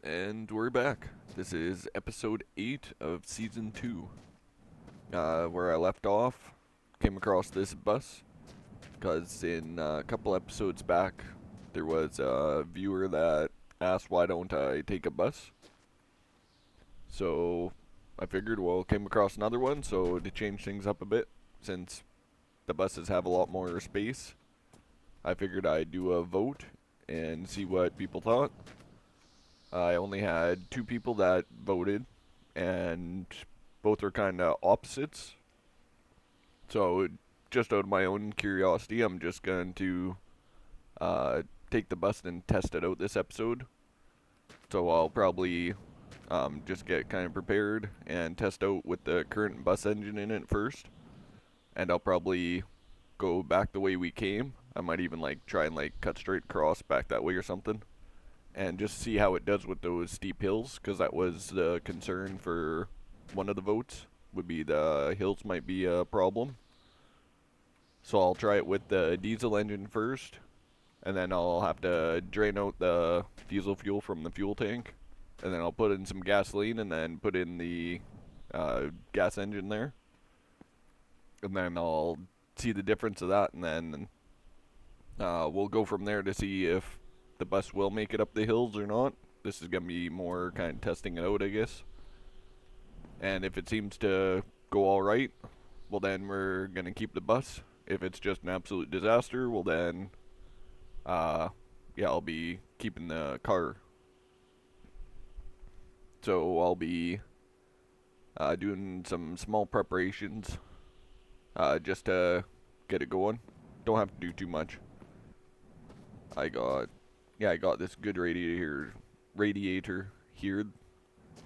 And we're back. This is episode 8 of season 2. Where I left off, came across this bus because in a couple episodes back, there was a viewer that asked why don't I take a bus. So I figured, well, came across another one, so to change things up a bit, since the buses have a lot more space, I figured I'd do a vote and see what people thought. I only had two people that voted, and both are kind of opposites. So, just out of my own curiosity, I'm just going to uh, take the bus and test it out this episode. So, I'll probably just get kind of prepared and test out with the current bus engine in it first. And I'll probably go back the way we came. I might even try and cut straight across back that way or something, and just see how it does with those steep hills, because that was the concern for one of the votes, would be the hills might be a problem. So I'll try it with the diesel engine first, and then I'll have to drain out the diesel fuel from the fuel tank, and then I'll put in some gasoline and then put in the gas engine there, and then I'll see the difference of that, and then we'll go from there to see if the bus will make it up the hills or not. This is going to be more kind of testing it out, I guess. And if it seems to go alright, well then we're going to keep the bus. If it's just an absolute disaster, well then, yeah, I'll be keeping the car. So I'll be doing some small preparations just to get it going. Don't have to do too much. I got this good radiator here,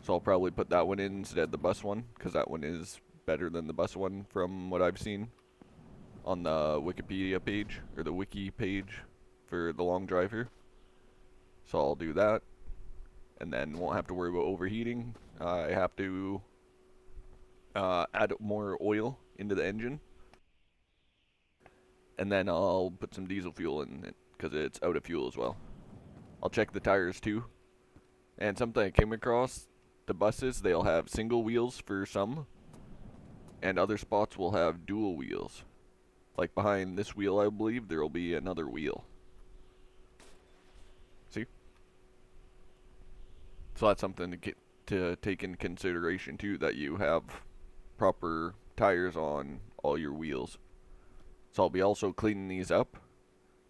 so I'll probably put that one in instead of the bus one, because that one is better than the bus one from what I've seen on the Wikipedia page, or the wiki page for the long drive here. So I'll do that, and then won't have to worry about overheating. I have to add more oil into the engine, and then I'll put some diesel fuel in it, because it's out of fuel as well. I'll check the tires too. And something I came across, the buses, they'll have single wheels for some, and other spots will have dual wheels. Like behind this wheel, I believe, there will be another wheel. See? So that's something to take into consideration too, that you have proper tires on all your wheels. So I'll be also cleaning these up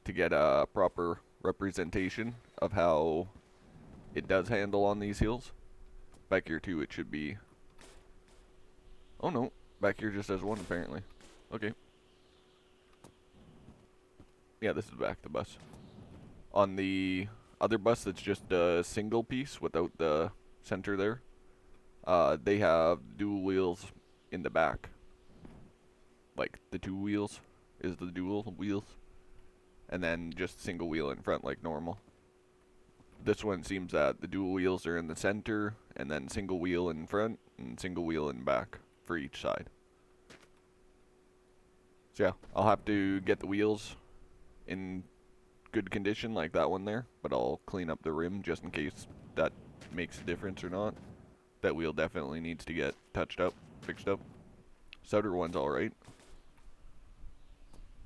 to get a proper representation of how it does handle on these hills. Back here too, it should be... Oh no, back here just has one apparently. Okay. Yeah, this is back the bus. On the other bus that's just a single piece without the center there, they have dual wheels in the back. Like the two wheels is the dual wheels, and then just single wheel in front like normal. This one seems that the dual wheels are in the center, and then single wheel in front, and single wheel in back for each side. So yeah, I'll have to get the wheels in good condition like that one there, but I'll clean up the rim just in case that makes a difference or not. That wheel definitely needs to get touched up, fixed up. This outer one's alright.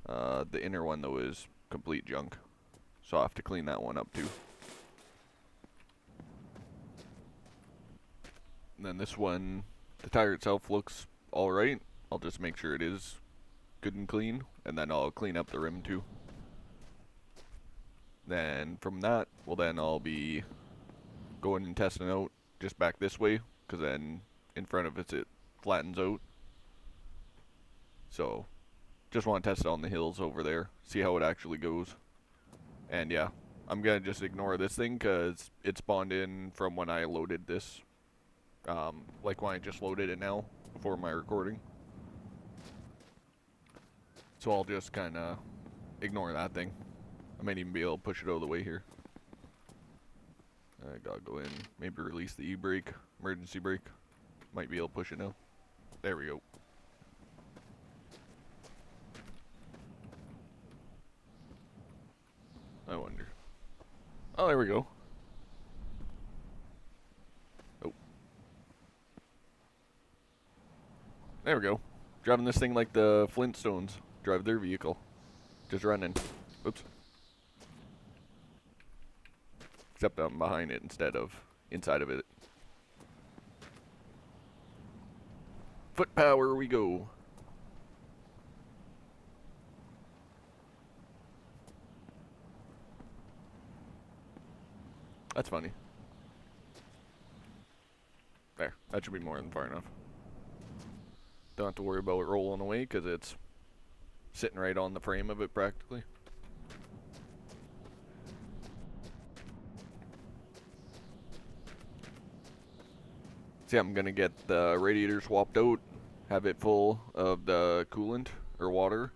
The inner one though is complete junk, so I'll have to clean that one up too. And then this one, the tire itself looks alright. I'll just make sure it is good and clean, and then I'll clean up the rim too. Then from that, well then I'll be going and testing out just back this way, because then in front of it flattens out. So just want to test it on the hills over there, see how it actually goes. And yeah, I'm going to just ignore this thing because it spawned in from when I loaded this. Like when I just loaded it now, before my recording. So I'll just kind of ignore that thing. I might even be able to push it out of the way here. I gotta go in, maybe release the e-brake, emergency brake. Might be able to push it now. There we go. I wonder. Oh, there we go. There we go. Driving this thing like the Flintstones drive their vehicle. Just running. Oops. Except I'm behind it instead of inside of it. Foot power we go. That's funny. There. That should be more than far enough. Don't have to worry about it rolling away because it's sitting right on the frame of it practically. See, I'm going to get the radiator swapped out, have it full of the coolant or water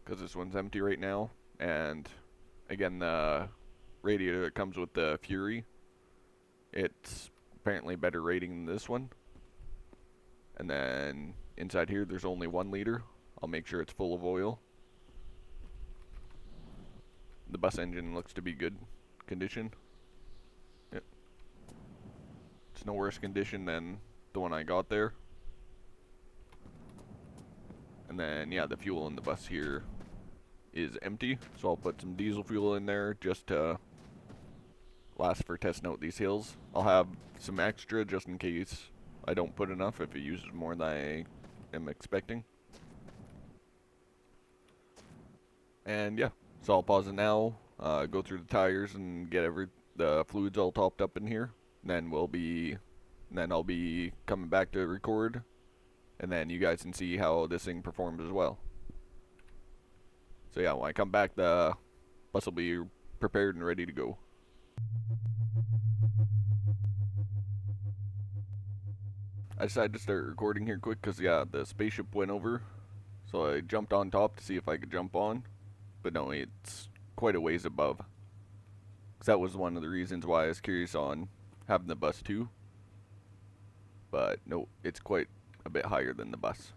because this one's empty right now. And again, the radiator that comes with the Fury, it's apparently better rating than this one. And then inside here there's only 1 liter. I'll make sure it's full of oil. The bus engine looks to be good condition. Yep. It's no worse condition than the one I got there. And then yeah, the fuel in the bus here is empty, so I'll put some diesel fuel in there just to last for testing out these hills. I'll have some extra just in case I don't put enough if it uses more than I am expecting. And yeah, so I'll pause it now, go through the tires and get the fluids all topped up in here. Then I'll be coming back to record, and then you guys can see how this thing performs as well. So yeah, when I come back, the bus will be prepared and ready to go. I decided to start recording here quick because yeah, the spaceship went over, so I jumped on top to see if I could jump on, but no, it's quite a ways above. Because that was one of the reasons why I was curious on having the bus too. But no, it's quite a bit higher than the bus.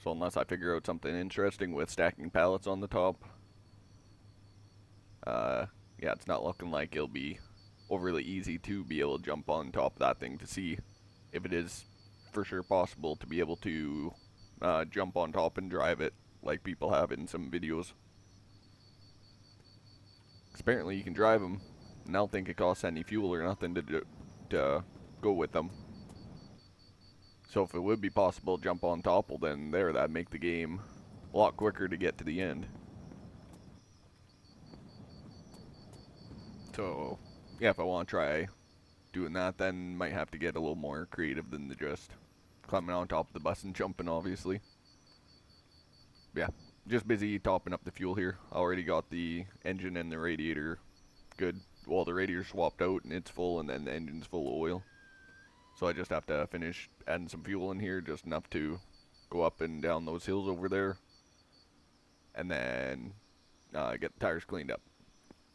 So unless I figure out something interesting with stacking pallets on the top, yeah, it's not looking like it'll be overly easy to be able to jump on top of that thing to see if it is for sure possible to be able to jump on top and drive it like people have in some videos. 'Cause apparently you can drive them, and I don't think it costs any fuel or nothing to go with them. So if it would be possible to jump on top, well then that'd make the game a lot quicker to get to the end. So yeah, if I want to try doing that, then might have to get a little more creative than the just climbing on top of the bus and jumping, obviously. Yeah, just busy topping up the fuel here. I already got the engine and the radiator good. Well, the radiator swapped out and it's full, and then the engine's full of oil. So I just have to finish adding some fuel in here, just enough to go up and down those hills over there, and then get the tires cleaned up.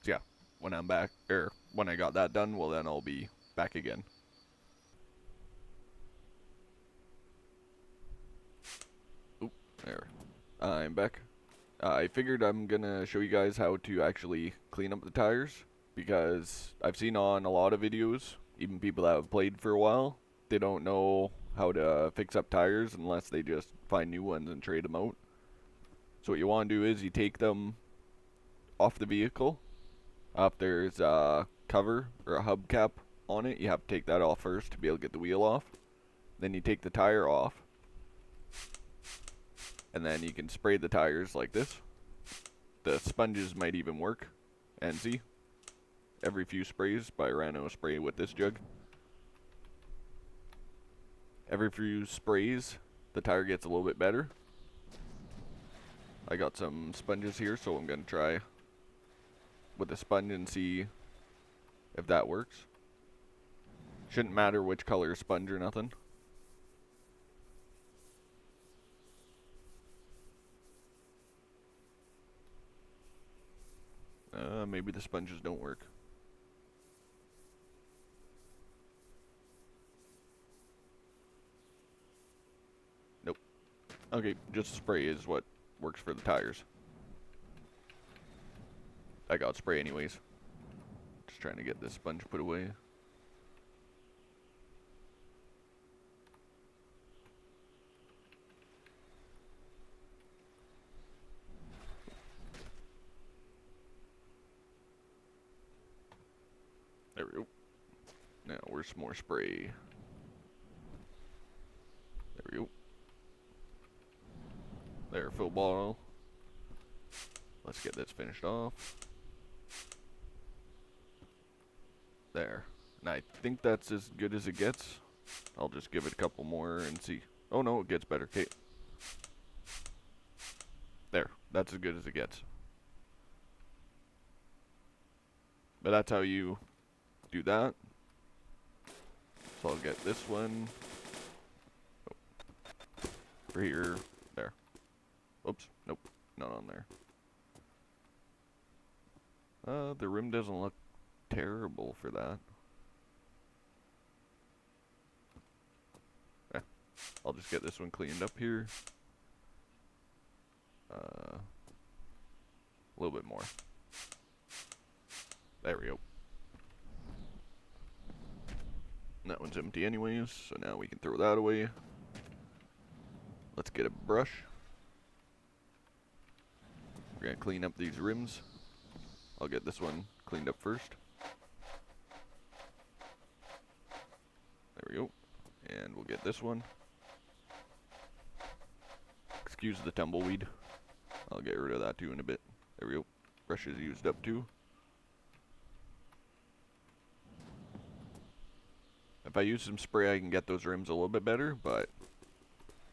So yeah, when I'm back, or when I got that done, well then I'll be back again. Oop, there. I'm back. I figured I'm gonna show you guys how to actually clean up the tires, because I've seen on a lot of videos, even people that have played for a while, they don't know how to fix up tires unless they just find new ones and trade them out. So what you want to do is you take them off the vehicle. If there's a cover or a hubcap on it, you have to take that off first to be able to get the wheel off. Then you take the tire off, and then you can spray the tires like this. The sponges might even work. And see, every few sprays, I ran out of spray with this jug. Every few sprays, the tire gets a little bit better. I got some sponges here, so I'm going to try with a sponge and see if that works. Shouldn't matter which color sponge or nothing. Maybe the sponges don't work. Nope. Okay, just spray is what works for the tires. I got spray anyways. Just trying to get this sponge put away. Now, where's some more spray? There we go. There, fill bottle. Let's get this finished off. There. And I think that's as good as it gets. I'll just give it a couple more and see. Oh no, it gets better. Okay. There. That's as good as it gets. But that's how you do that. So I'll get this one. Oh. For here. There. Oops. Nope. Not on there. The rim doesn't look terrible for that. I'll just get this one cleaned up here. A little bit more. There we go. And that one's empty anyways, so now we can throw that away. Let's get a brush. We're gonna clean up these rims. I'll get this one cleaned up first. There we go. And we'll get this one. Excuse the tumbleweed. I'll get rid of that too in a bit. There we go. Brush is used up too. If I use some spray, I can get those rims a little bit better, but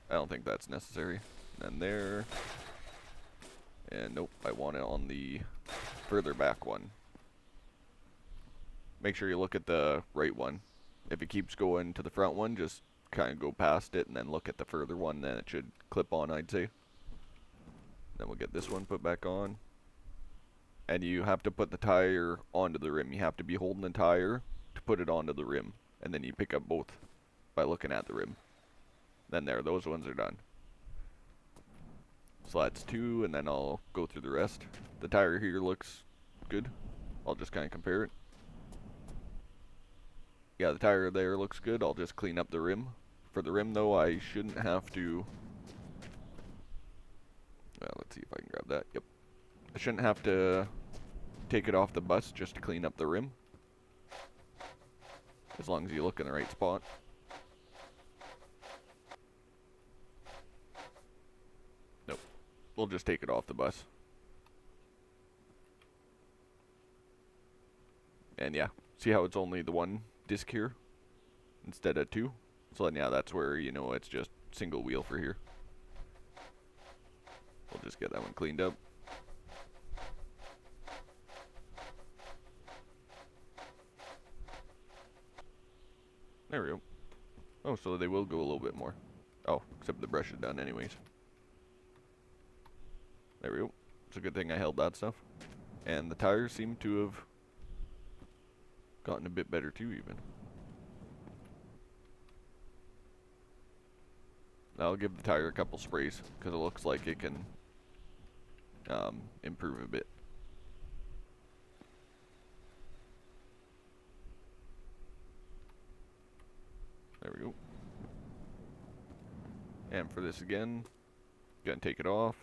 I don't think that's necessary. And then there. And nope, I want it on the further back one. Make sure you look at the right one. If it keeps going to the front one, just kind of go past it and then look at the further one, then it should clip on, I'd say. Then we'll get this one put back on. And you have to put the tire onto the rim. You have to be holding the tire to put it onto the rim. And then you pick up both by looking at the rim. Then there, those ones are done. So that's 2, and then I'll go through the rest. The tire here looks good. I'll just kind of compare it. Yeah, the tire there looks good. I'll just clean up the rim. For the rim, though, I shouldn't have to... Well, let's see if I can grab that. Yep. I shouldn't have to take it off the bus just to clean up the rim. As long as you look in the right spot. Nope. We'll just take it off the bus. And yeah, see how it's only the one disc here instead of 2? So then yeah, that's where, you know, it's just single wheel for here. We'll just get that one cleaned up. There we go. Oh, so they will go a little bit more. Oh, except the brush is done anyways. There we go. It's a good thing I held that stuff. And the tires seem to have gotten a bit better too, even. I'll give the tire a couple sprays, because it looks like it can improve a bit. There we go. And for this again, gonna take it off.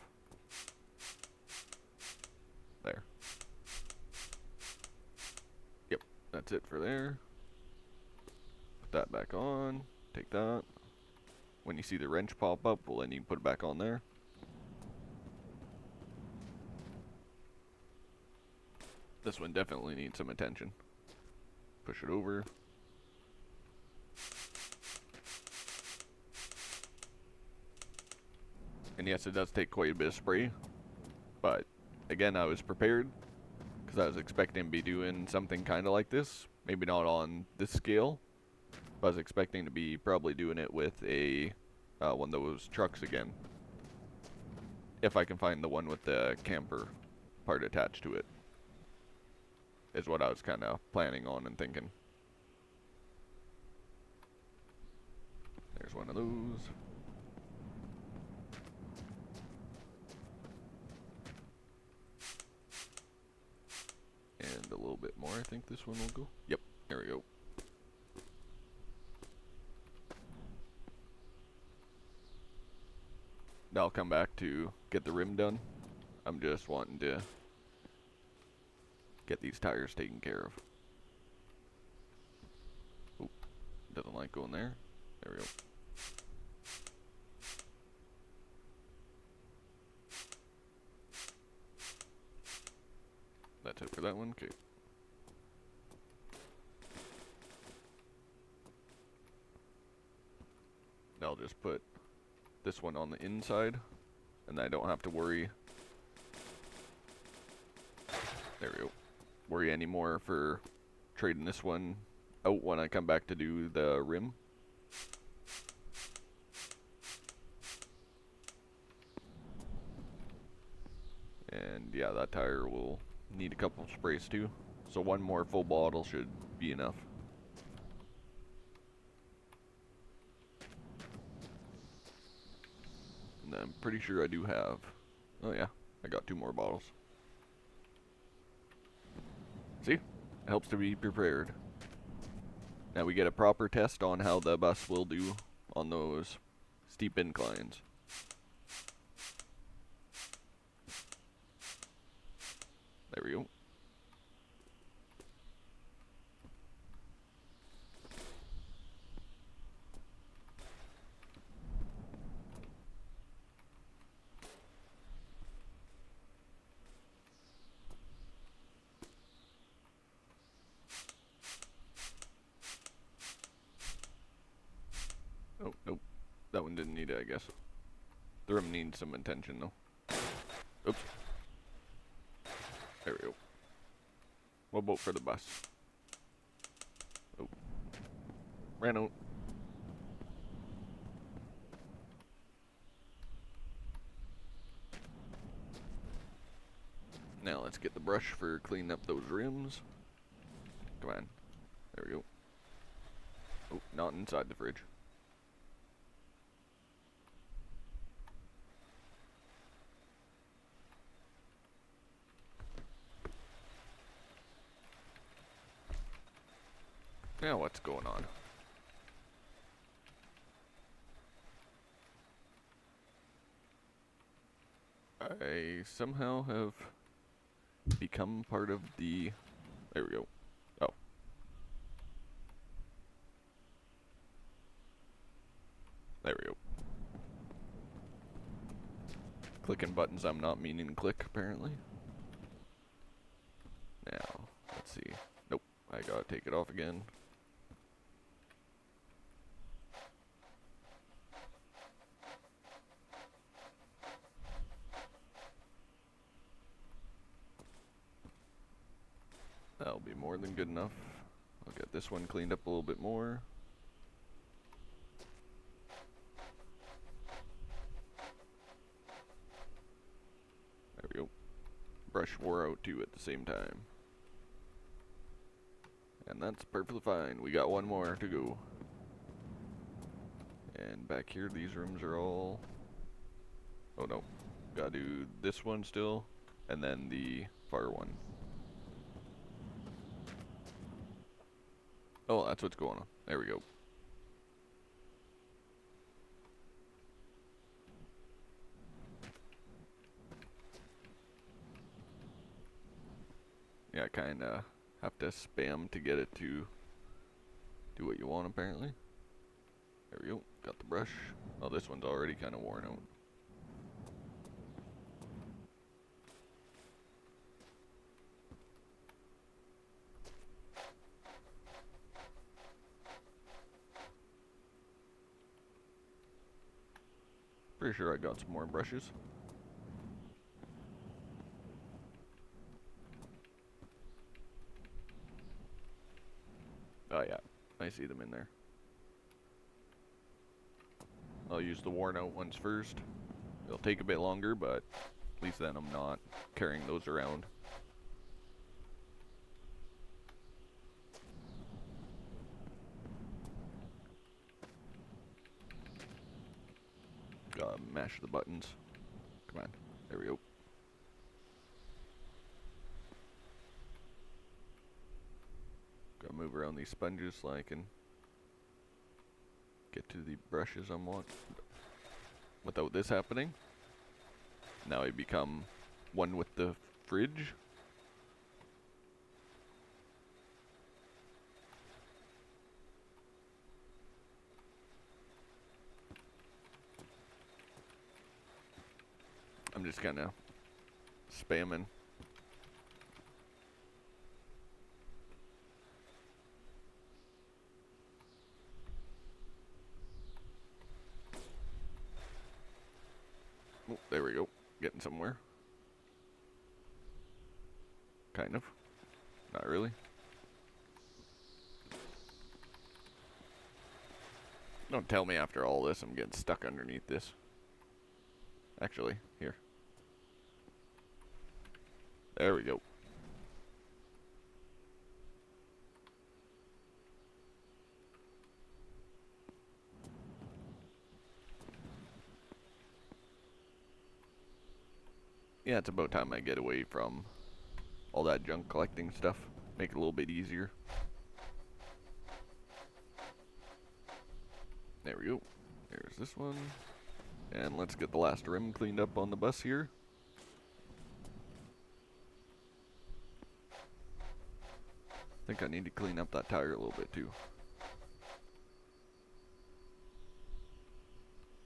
There. Yep, that's it for there. Put that back on. Take that. When you see the wrench pop up, well then you can put it back on there. This one definitely needs some attention. Push it over. And yes, it does take quite a bit of spray. But again, I was prepared because I was expecting to be doing something kind of like this. Maybe not on this scale. But I was expecting to be probably doing it with a one of those trucks again. If I can find the one with the camper part attached to it. Is what I was kind of planning on and thinking. There's one of those. And a little bit more, I think this one will go. Yep, there we go. Now I'll come back to get the rim done. I'm just wanting to get these tires taken care of. doesn't like going there. There we go. That's it for that one. Okay. I'll just put this one on the inside, and I don't have to worry. There we go. Worry anymore for trading this one out when I come back to do the rim. And yeah, that tire will need a couple of sprays too. So one more full bottle should be enough. And I'm pretty sure I do have, oh yeah, I got 2 more bottles. See? It helps to be prepared. Now we get a proper test on how the bus will do on those steep inclines. There we go. Oh, nope. That one didn't need it, I guess. The rim needs some attention, though. Oops. There we go. What about for the bus? Oh. Ran out. Now let's get the brush for cleaning up those rims. Come on. There we go. Oh, not inside the fridge. Now what's going on? I somehow have become part of the... There we go. Oh. There we go. Clicking buttons I'm not meaning to click, apparently. Now, let's see. Nope, I gotta take it off again. That'll be more than good enough. I'll get this one cleaned up a little bit more. There we go. Brush wore out too at the same time. And that's perfectly fine. We got one more to go. And back here, these rooms are all... Oh no. Gotta do this one still, and then the far one. Oh, that's what's going on. There we go. Yeah, kinda have to spam to get it to do what you want, apparently. There we go. Got the brush. Oh, this one's already kinda worn out. Pretty sure I got some more brushes. Oh yeah, I see them in there. I'll use the worn out ones first. It'll take a bit longer, but at least then I'm not carrying those around. Gotta mash the buttons. Come on, there we go. Gotta move around these sponges so I can get to the brushes I want. Without this happening, now I become one with the fridge. just kind of spamming. Oh, there we go. Getting somewhere. Kind of. Not really. Don't tell me after all this I'm getting stuck underneath this. Actually, here. There we go. Yeah, it's about time I get away from all that junk collecting stuff. Make it a little bit easier. There we go. There's this one. And let's get the last rim cleaned up on the bus here. I think I need to clean up that tire a little bit too.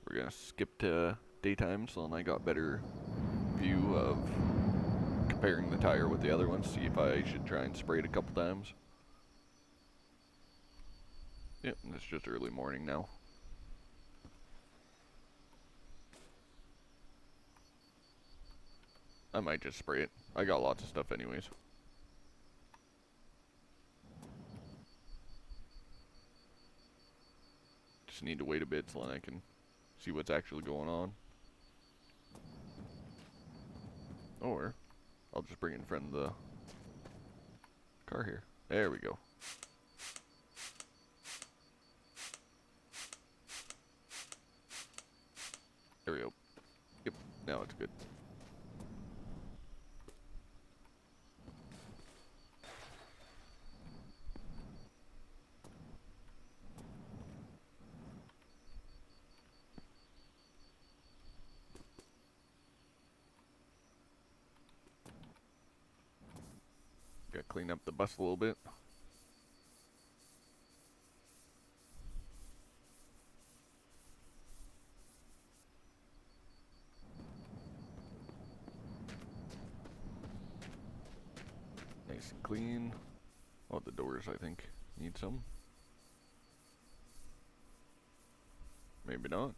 We're gonna skip to daytime so then I got better view of comparing the tire with the other ones, see if I should try and spray it a couple times. Yep, it's just early morning now. I might just spray it. I got lots of stuff anyways. Just need to wait a bit so then I can see what's actually going on. Or I'll just bring in front of the car here. There we go. There we go. Yep, now it's good. Gotta clean up the bus a little bit. Nice and clean. Oh, the doors, I think, need some. Maybe not.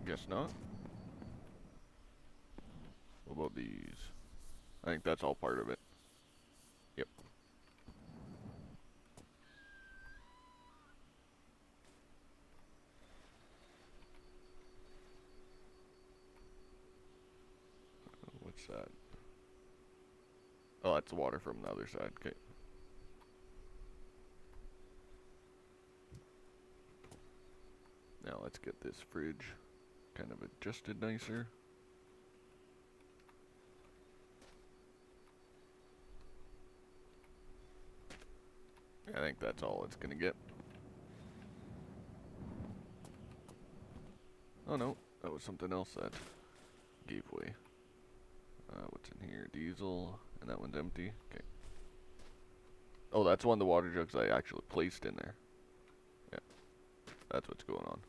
Guess not. What about these? I think that's all part of it. Yep. What's that? Oh, that's water from the other side. Okay. Now let's get this fridge kind of adjusted nicer. I think that's all it's gonna get. Oh no, that was something else that gave way. What's in here? Diesel, and that one's empty. Okay. Oh, that's one of the water jugs I actually placed in there. Yeah, that's what's going on.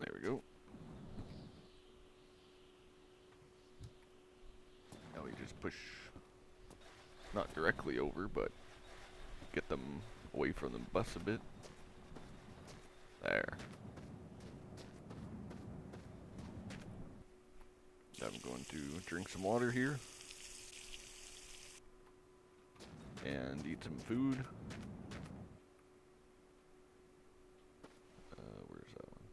There we go. Now we just push, not directly over, but get them away from the bus a bit. There. I'm going to drink some water here. And eat some food. Where's that one?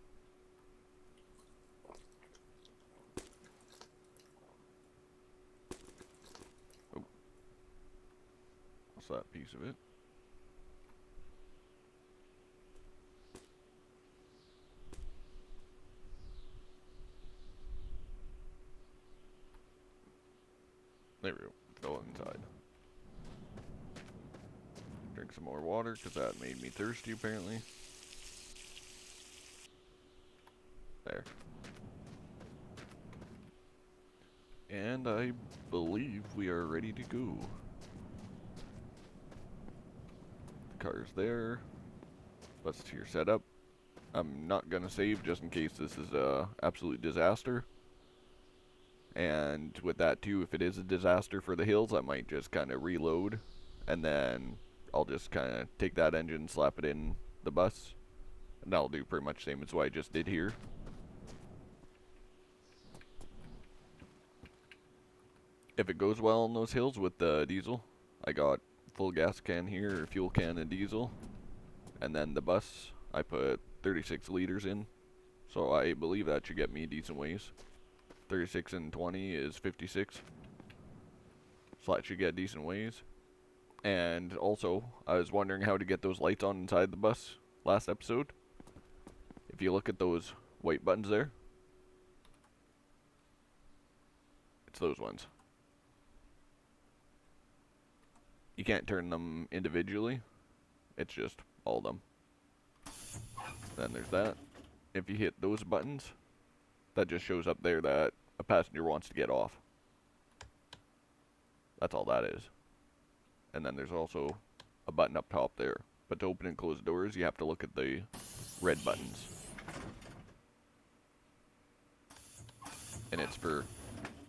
Oh. What's that piece of it? There we go. Fell inside. Drink some more water, because that made me thirsty, apparently. There. And I believe we are ready to go. The car's there. Bus tier set up. I'm not gonna save just in case this is a absolute disaster. And with that too, if it is a disaster for the hills, I might just kind of reload, and then I'll just kind of take that engine, slap it in the bus, and that'll do pretty much the same as what I just did here. If it goes well on those hills with the diesel, I got full gas can here, or fuel can and diesel, and then the bus, I put 36 liters in, so I believe that should get me decent ways. 36 and 20 is 56, so that should get decent ways. And also, I was wondering how to get those lights on inside the bus last episode. If you look at those white buttons there, it's those ones. You can't turn them individually, it's just all of them. Then there's that. If you hit those buttons, that just shows up there that a passenger wants to get off. That's all that is. And then there's also a button up top there. But to open and close doors, you have to look at the red buttons. And it's for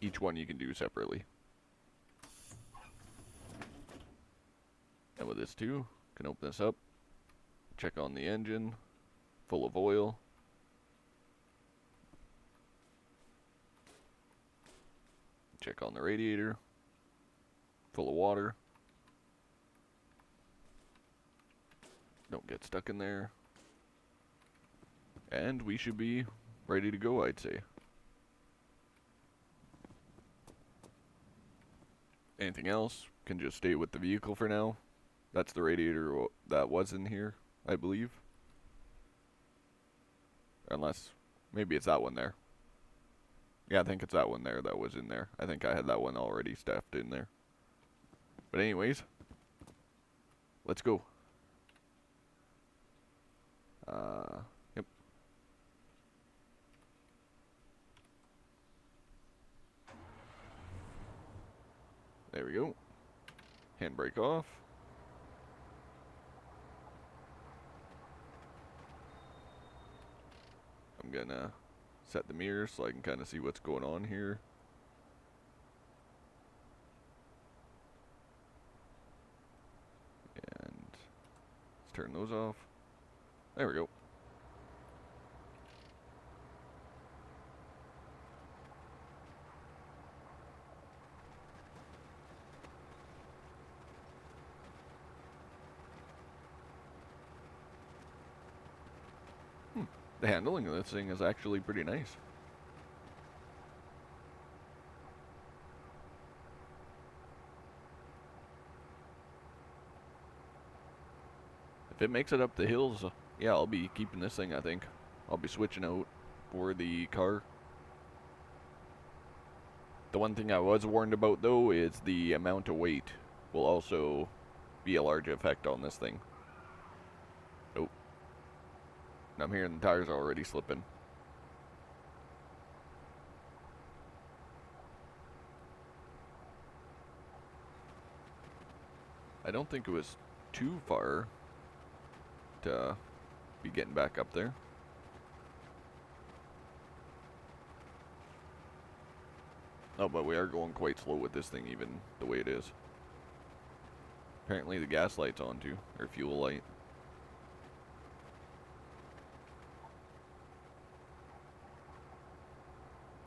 each one you can do separately. And with this too, can open this up, check on the engine, full of oil. Check on the radiator, full of water. Don't get stuck in there. And we should be ready to go, I'd say. Anything else can just stay with the vehicle for now. That's the radiator that was in here, I believe. Unless, maybe it's that one there. Yeah, I think it's that one there that was in there. I think I had that one already stuffed in there. But anyways, let's go. Yep. There we go. Handbrake off. I'm gonna set the mirrors so I can kind of see what's going on here. And let's turn those off. There we go. The handling of this thing is actually pretty nice. If it makes it up the hills, yeah, I'll be keeping this thing, I think. I'll be switching out for the car. The one thing I was warned about, though, is the amount of weight will also be a large effect on this thing. Oh. I'm hearing the tires already slipping. I don't think it was too far to be getting back up there. Oh, but we are going quite slow with this thing, even the way it is. Apparently the gas light's on too, or fuel light.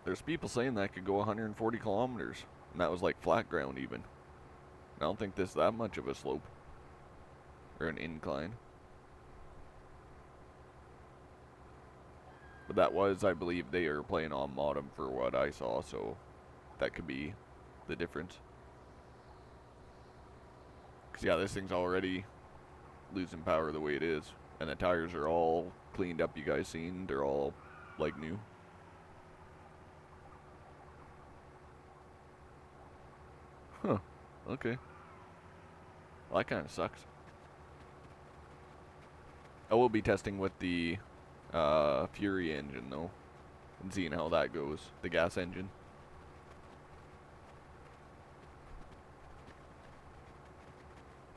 There's people saying that could go 140 kilometers, and that was like flat ground even. I don't think this is that much of a slope, or an incline. But that was, I believe, they are playing on modem for what I saw, so that could be the difference. Because yeah, this thing's already losing power the way it is, and the tires are all cleaned up. You guys seen? They're all like new. Huh. Okay. Well, that kind of sucks. I will be testing with the Fury engine though, and seeing how that goes. The gas engine.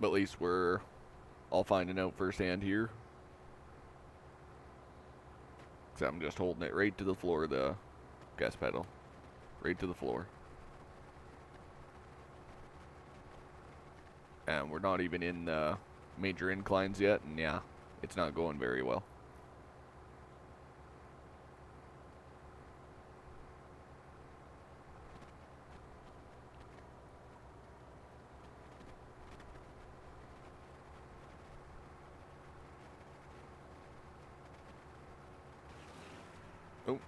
But at least we're all finding out firsthand here. Because I'm just holding it right to the floor, the gas pedal. Right to the floor. And we're not even in major inclines yet, and yeah, it's not going very well. Oh.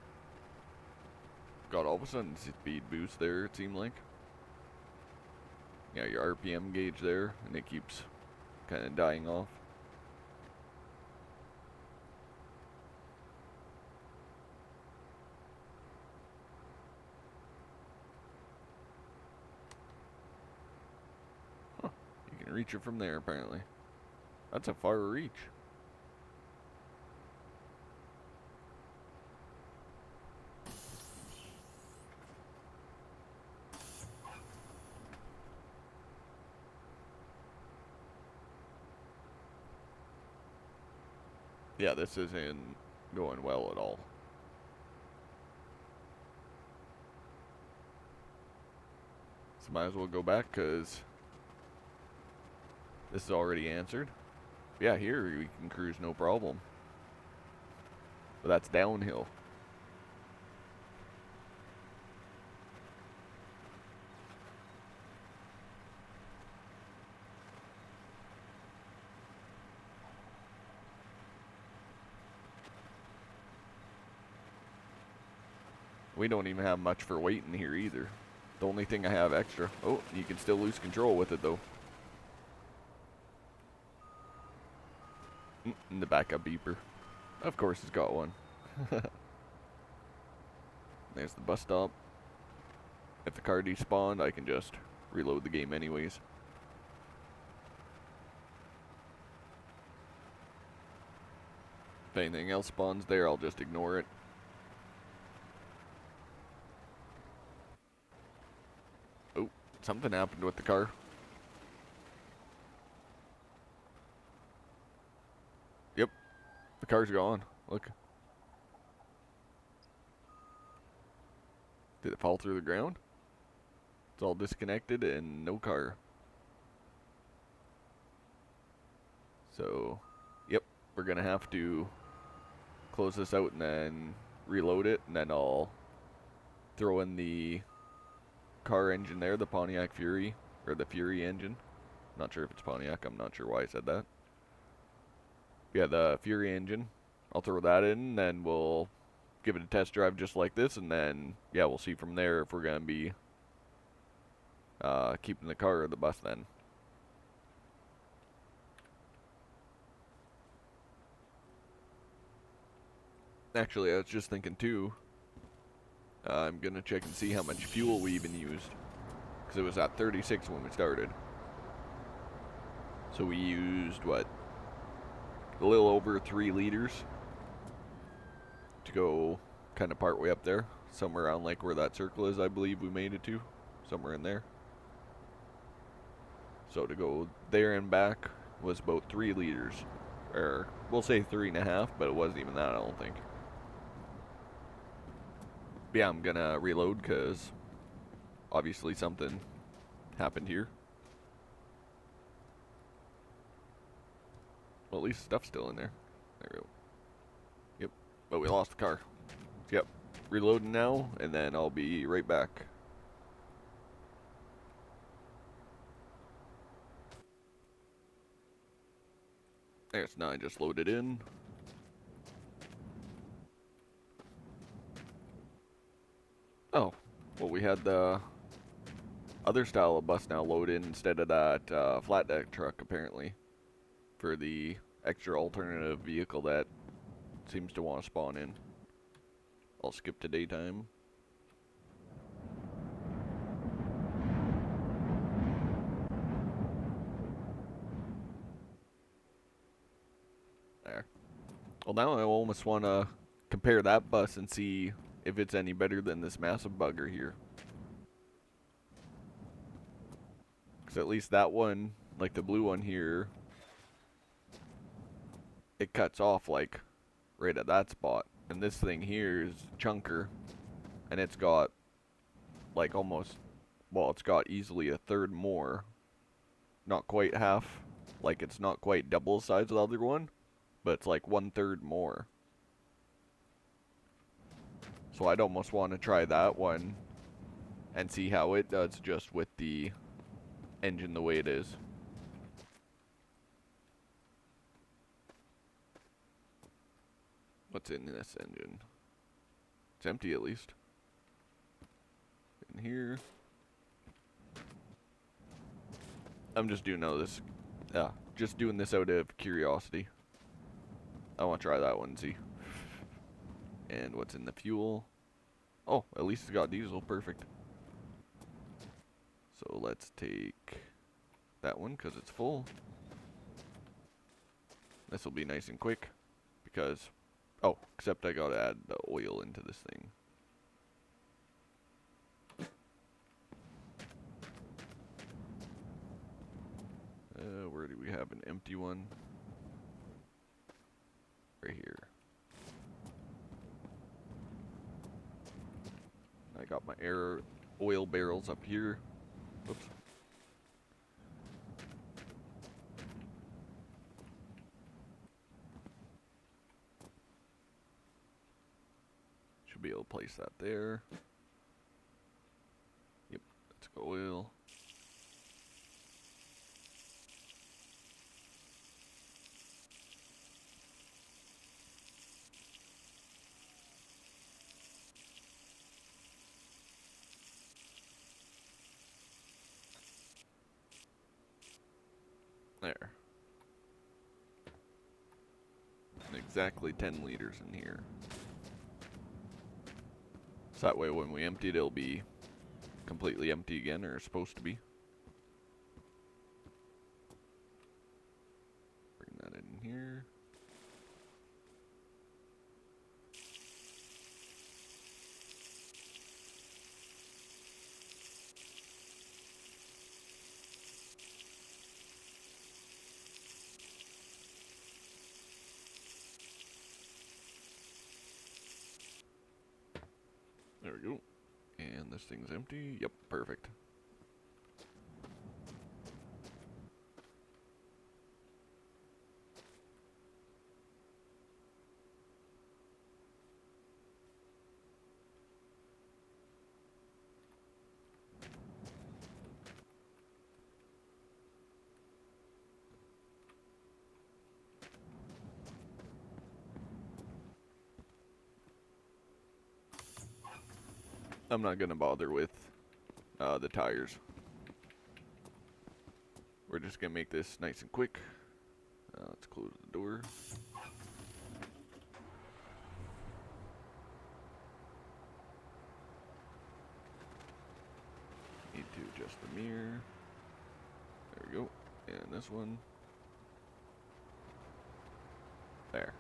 Got all of a sudden speed boost there, it seemed like. Yeah, your RPM gauge there, and it keeps kind of dying off. Huh. You can reach it from there, apparently. That's a far reach. Yeah, this isn't going well at all. So might as well go back, because this is already answered. Yeah, here we can cruise no problem. But that's downhill. We don't even have much for weight in here either. The only thing I have extra. Oh, you can still lose control with it though. And the backup beeper. Of course it's got one. There's the bus stop. If the car despawned, I can just reload the game anyways. If anything else spawns there, I'll just ignore it. Oh, something happened with the car. Yep, the car's gone. Look. Did it fall through the ground? It's all disconnected and no car. So, yep, we're gonna have to close this out and then reload it, and then I'll throw in the car engine there, the Pontiac Fury, or the Fury engine. Not sure if it's Pontiac, I'm not sure why I said that. Yeah, the Fury engine. I'll throw that in, and then we'll give it a test drive just like this, and then, yeah, we'll see from there if we're going to be keeping the car or the bus then. Actually, I was just thinking too, I'm going to check and see how much fuel we even used, because it was at 36 when we started. So we used, what, a little over 3 liters to go kind of part way up there, somewhere around like where that circle is, I believe we made it to, somewhere in there. So to go there and back was about 3 liters, or we'll say 3.5, but it wasn't even that, I don't think. But yeah, I'm gonna reload because obviously something happened here. Well, at least stuff's still in there. There we go. Yep, but we lost the car. Yep, reloading now, and then I'll be right back. There's now I just loaded in. Oh, well, we had the other style of bus now load in instead of that flat deck truck, apparently, for the extra alternative vehicle that seems to want to spawn in. I'll skip to daytime. There. Well, now I almost want to compare that bus and see if it's any better than this massive bugger here. Because at least that one, like the blue one here, it cuts off like right at that spot. And this thing here is chunker, and it's got like almost, well, it's got easily a third more. Not quite half, like it's not quite double the size of the other one, but it's like 1/3 more. So I'd almost want to try that one and see how it does just with the engine the way it is. What's in this engine? It's empty at least. In here. I'm just doing this. Just doing this out of curiosity. I want to try that one and see. And what's in the fuel? Oh, at least it's got diesel. Perfect. So let's take that one because it's full. This will be nice and quick because, oh, except I gotta add the oil into this thing. Where do we have an empty one? Right here. I got my air oil barrels up here. Oops. Should be able to place that there. Yep, let's go oil. There. Exactly 10 liters in here. So that way when we empty it, it'll be completely empty again, or supposed to be. Bring that in here. There we go. And this thing's empty. Yep, perfect. I'm not gonna bother with the tires. We're just gonna make this nice and quick. Let's close the door. Need to adjust the mirror. There we go. And this one. There.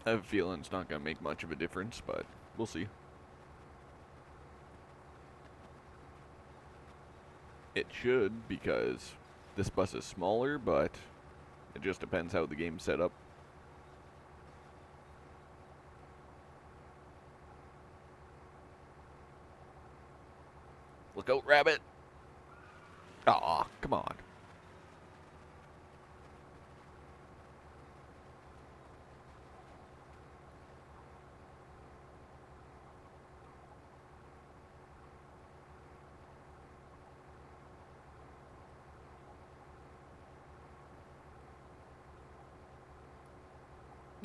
I have a feeling it's not going to make much of a difference, but we'll see. It should, because this bus is smaller, but it just depends how the game's set up. Look out, rabbit! Aw, come on.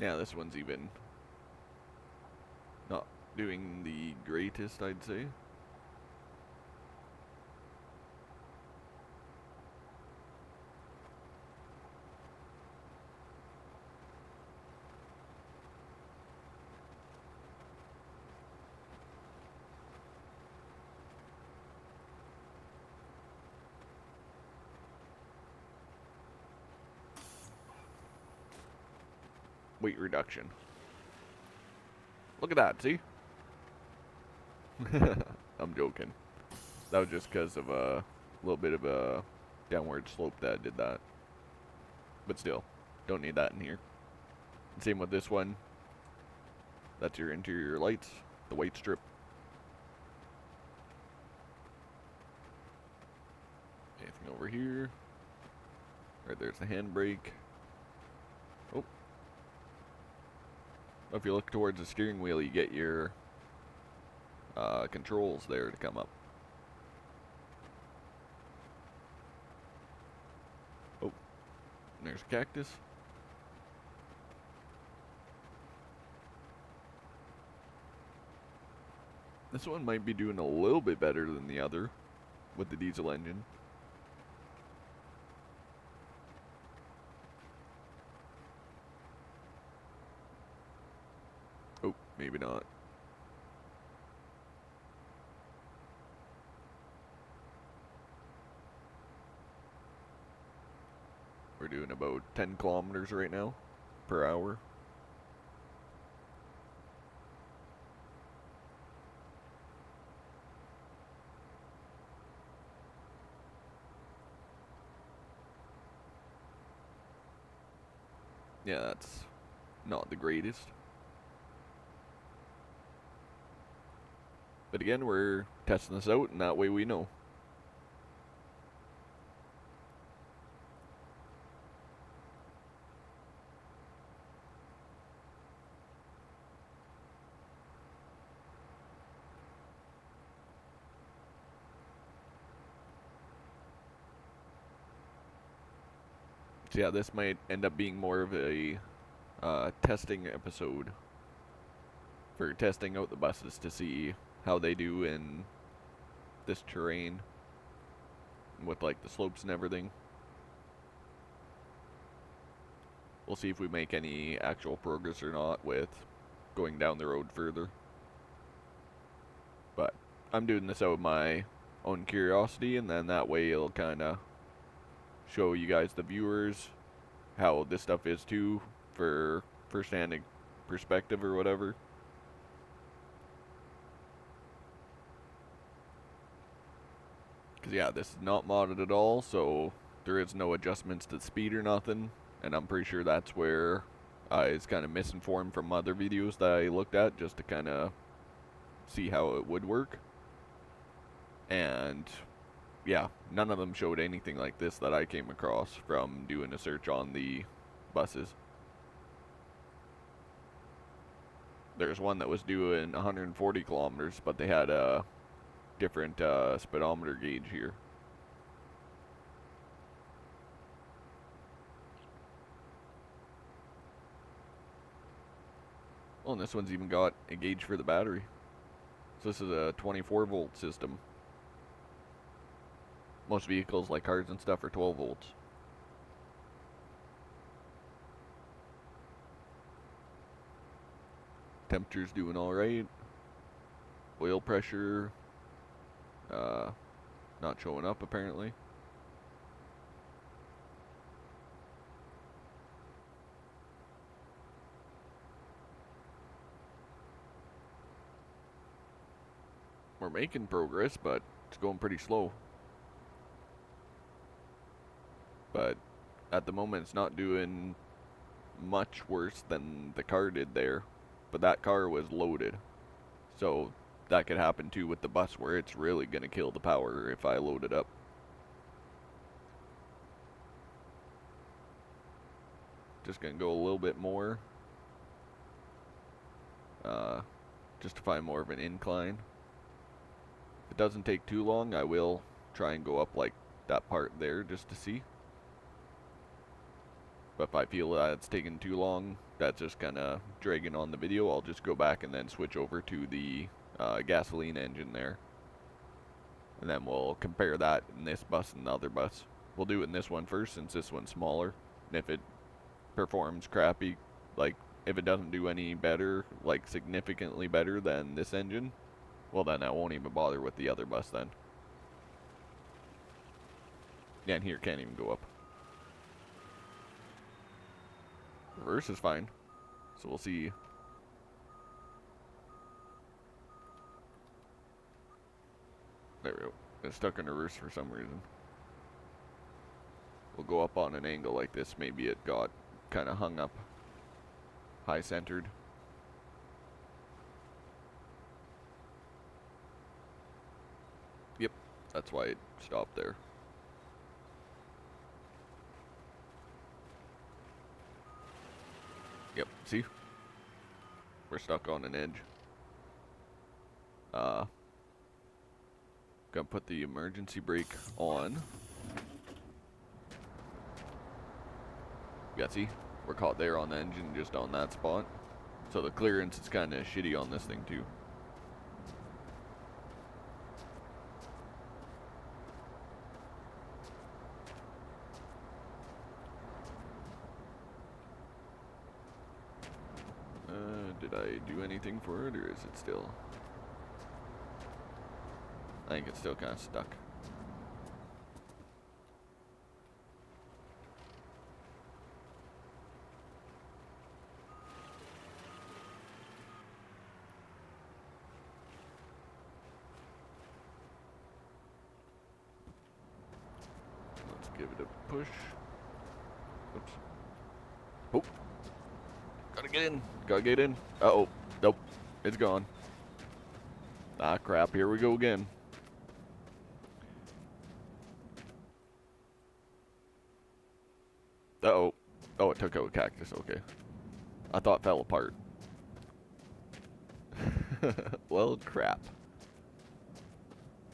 Yeah, this one's even not doing the greatest, I'd say. weight reduction. Look at that, see? I'm joking. That was just because of a little bit of a downward slope that did that. But still, don't need that in here. Same with this one. That's your interior lights, the white strip. Anything over here? Right there's the handbrake. Oh. If you look towards the steering wheel, you get your controls there to come up. Oh, and there's a cactus. This one might be doing a little bit better than the other with the diesel engine. Oh, maybe not. We're doing about 10 kilometers right now per hour. Yeah, that's not the greatest. But again, we're testing this out, and that way we know. So yeah, this might end up being more of a testing episode for testing out the buses to see how they do in this terrain with like the slopes and everything. We'll see if we make any actual progress or not with going down the road further. But I'm doing this out of my own curiosity, and then that way it'll kind of show you guys, the viewers, how this stuff is too, for first-hand perspective or whatever. Because yeah, this is not modded at all, so there is no adjustments to speed or nothing. And I'm pretty sure that's where I was kind of misinformed from other videos that I looked at just to kind of see how it would work. And yeah, none of them showed anything like this that I came across from doing a search on the buses. There's one that was doing 140 kilometers, but they had a different speedometer gauge here. Oh, and this one's even got a gauge for the battery. So this is a 24 volt system. Most vehicles like cars and stuff are 12 volts. Temperature's doing alright. Oil pressure not showing up apparently. We're making progress, but it's going pretty slow. But at the moment it's not doing much worse than the car did there. But that car was loaded. So that could happen too with the bus, where it's really going to kill the power if I load it up. Just going to go a little bit more. Just to find more of an incline. If it doesn't take too long, I will try and go up like that part there just to see. But if I feel that it's taking too long, that's just kind of dragging on the video, I'll just go back and then switch over to the gasoline engine there. And then we'll compare that in this bus and the other bus. We'll do it in this one first, since this one's smaller. And if it performs crappy, like if it doesn't do any better, like significantly better than this engine, well then I won't even bother with the other bus then. Yeah, and here can't even go up. Reverse is fine. So we'll see. There we go. It's stuck in reverse for some reason. We'll go up on an angle like this. Maybe it got kind of hung up, high centered. Yep, that's why it stopped there. Yep, see? We're stuck on an edge. Gonna put the emergency brake on. Yeah, see? We're caught there on the engine, just on that spot. So the clearance is kind of shitty on this thing too. Did I do anything for it, or is it still? I think it's still kind of stuck. Let's give it a push. Oops. Oh. Gotta get in. Gotta get in. Uh-oh. Nope. It's gone. Ah, crap. Here we go again. Uh-oh. Oh, it took out a cactus. Okay. I thought it fell apart. Well, crap.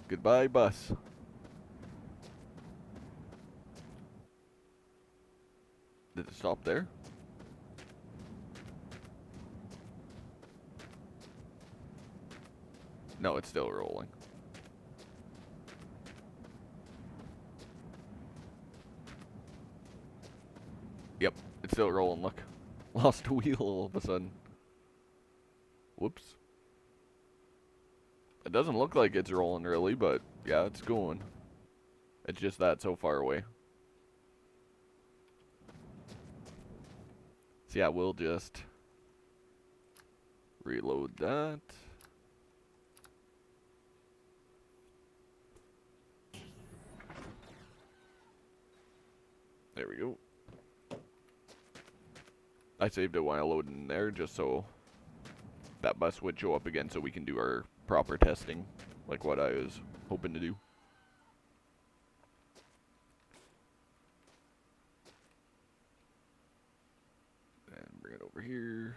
Goodbye, bus. Did it stop there? No, it's still rolling. Yep, it's still rolling, look. Lost a wheel all of a sudden. Whoops. It doesn't look like it's rolling really, but yeah, it's going. It's just that so far away. So yeah, we'll just reload that. There we go. I saved it while I loaded in there just so that bus would show up again so we can do our proper testing, like what I was hoping to do. And bring it over here.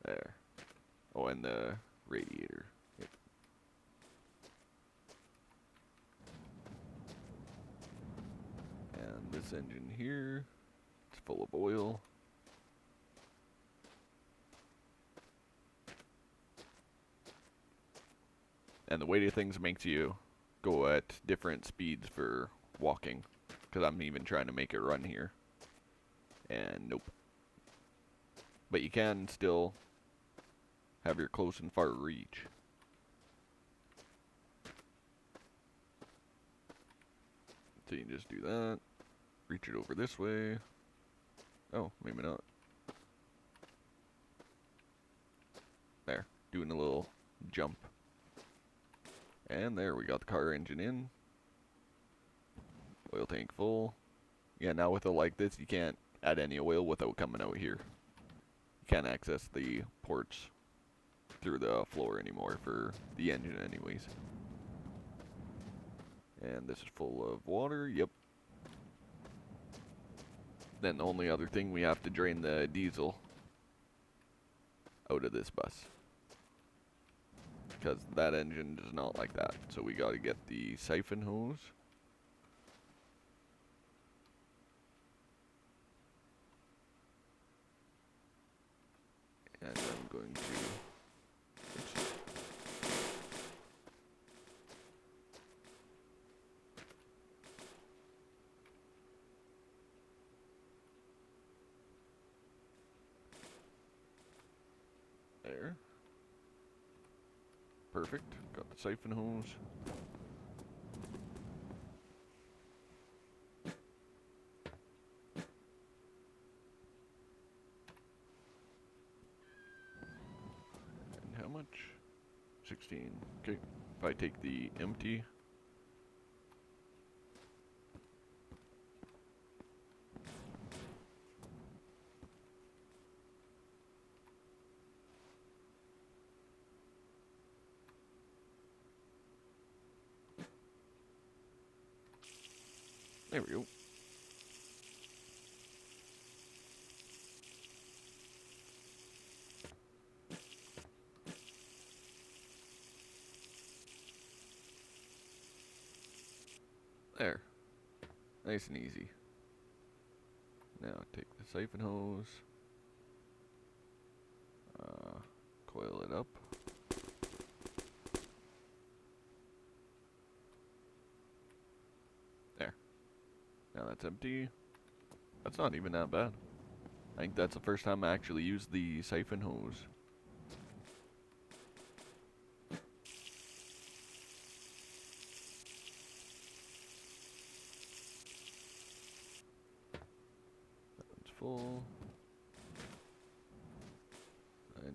There. Oh, and the radiator. Yep. And this engine here, it's full of oil. And the weight of things makes you go at different speeds for walking. Because I'm even trying to make it run here. And nope. But you can still have your close and far reach. So you can just do that. Reach it over this way. Oh, maybe not. There. Doing a little jump. And there, we got the car engine in. Oil tank full. Yeah, now with a like this, you can't add any oil without coming out here. You can't access the ports through the floor anymore for the engine anyways. And this is full of water, yep. Then the only other thing, we have to drain the diesel out of this bus. Because that engine does not like that. So we gotta get the siphon hose. And I'm going to... Oops. There. Perfect. Got the siphon hose. 16. Okay. If I take the empty. There we go. There. Nice and easy. Now take the siphon hose. Coil it up. There. Now that's empty. That's not even that bad. I think that's the first time I actually used the siphon hose. That one's full.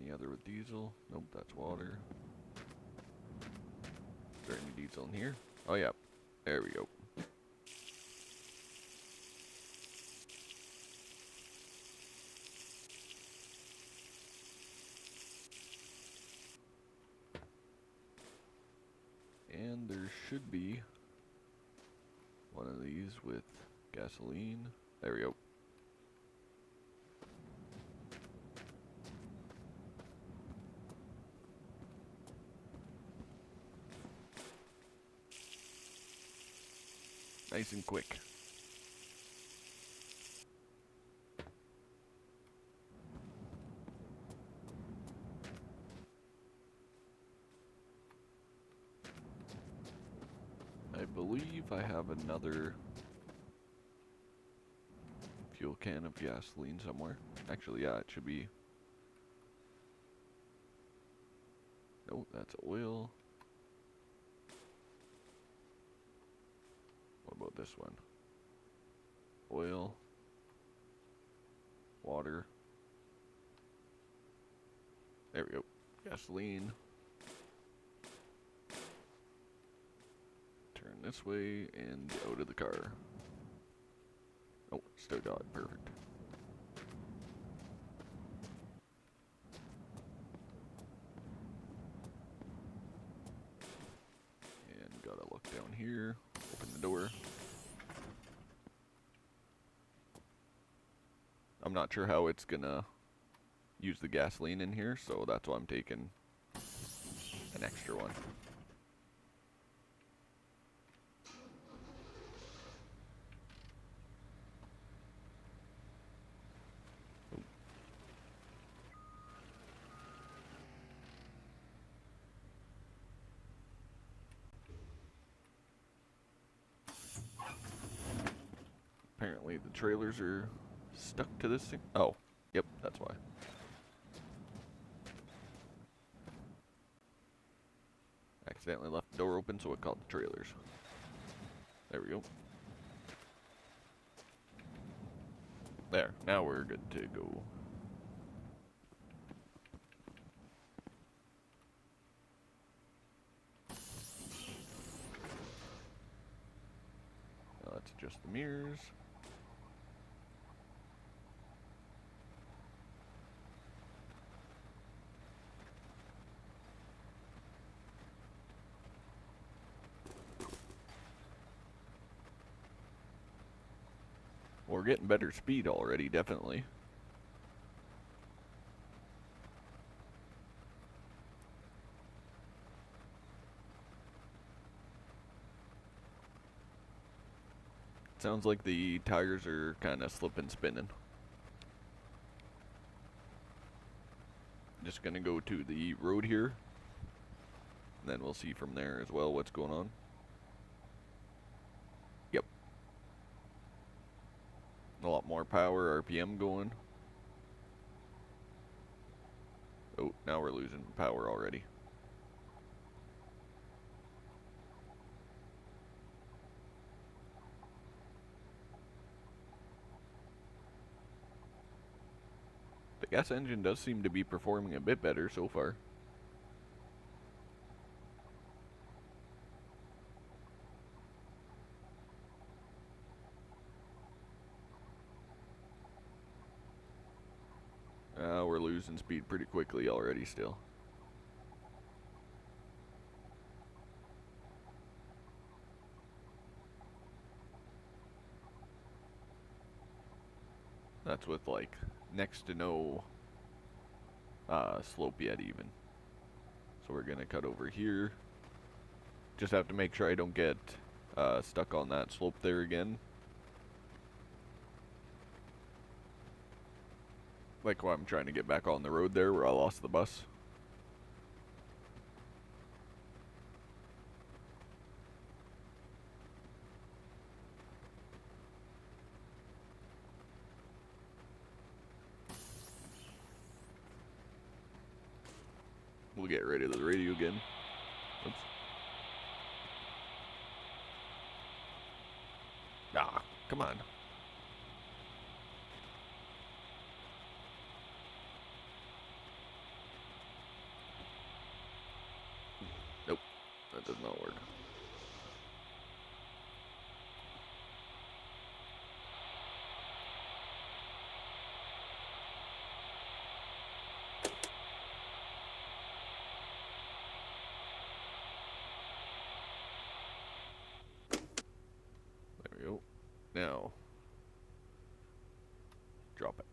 Any other with diesel? Nope, that's water. Is there any diesel in here? Oh yeah, there we go. And there should be one of these with gasoline. There we go. Nice and quick. I believe I have another fuel can of gasoline somewhere. Actually, yeah, it should be. Nope, that's oil. What about this one? Oil. Water. There we go. Gasoline. Turn this way and out of the car. Oh, still got it. Perfect. And gotta look down here. Open the door. I'm not sure how it's gonna use the gasoline in here, so that's why I'm taking an extra one. Apparently the trailers are stuck to this thing. Oh, yep, that's why. Accidentally left the door open, so it caught the trailers. There we go. There, now we're good to go. Now let's adjust the mirrors. We're getting better speed already, definitely. Sounds like the tires are kind of slipping, spinning. Just gonna go to the road here. And then we'll see from there as well what's going on. Yep. A lot more power, RPM going. Oh, now we're losing power already. The gas engine does seem to be performing a bit better so far. losing speed pretty quickly already still. That's with like next to no slope yet even. So we're gonna cut over here. Just have to make sure I don't get stuck on that slope there again. Like while I'm trying to get back on the road there where I lost the bus. We'll get rid of the radio again. Oops. Ah, come on. Nope, that does not work. There we go. Now, drop it.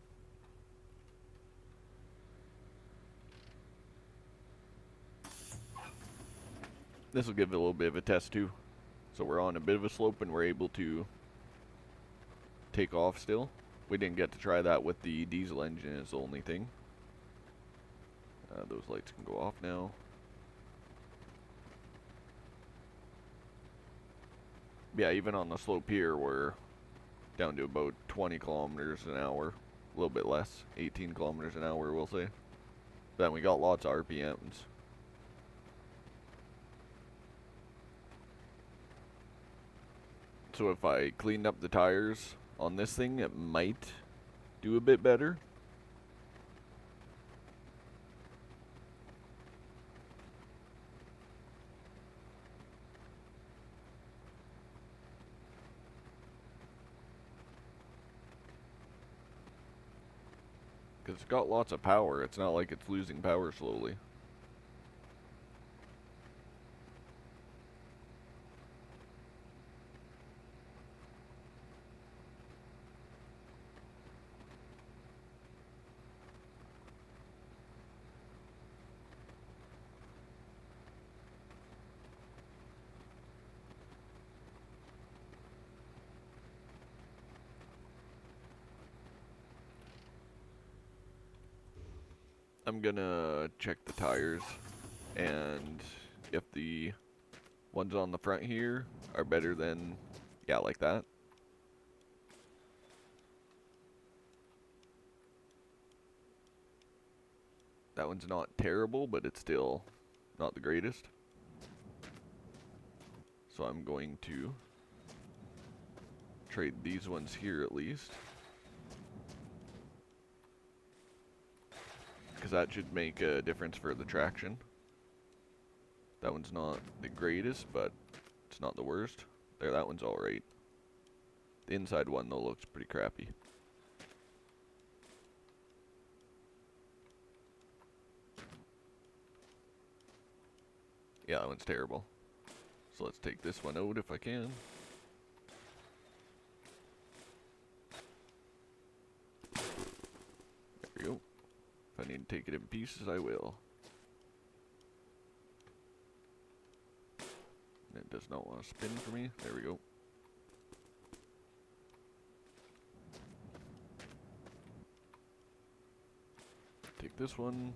This will give it a little bit of a test too. So we're on a bit of a slope and we're able to take off still. We didn't get to try that with the diesel engine is the only thing. Those lights can go off now. Yeah, even on the slope here we're down to about 20 kilometers an hour. A little bit less, 18 kilometers an hour we'll say. Then we got lots of RPMs. So if I cleaned up the tires on this thing, it might do a bit better. Because it's got lots of power. It's not like it's losing power slowly. I'm gonna check the tires, and if the ones on the front here are better than, yeah, like that. That one's not terrible, but it's still not the greatest. So I'm going to trade these ones here at least. Because that should make a difference for the traction. That one's not the greatest, but it's not the worst. There, that one's alright. The inside one, though, looks pretty crappy. Yeah, that one's terrible. So let's take this one out if I can. There we go. If I need to take it in pieces, I will. It does not want to spin for me. There we go. Take this one.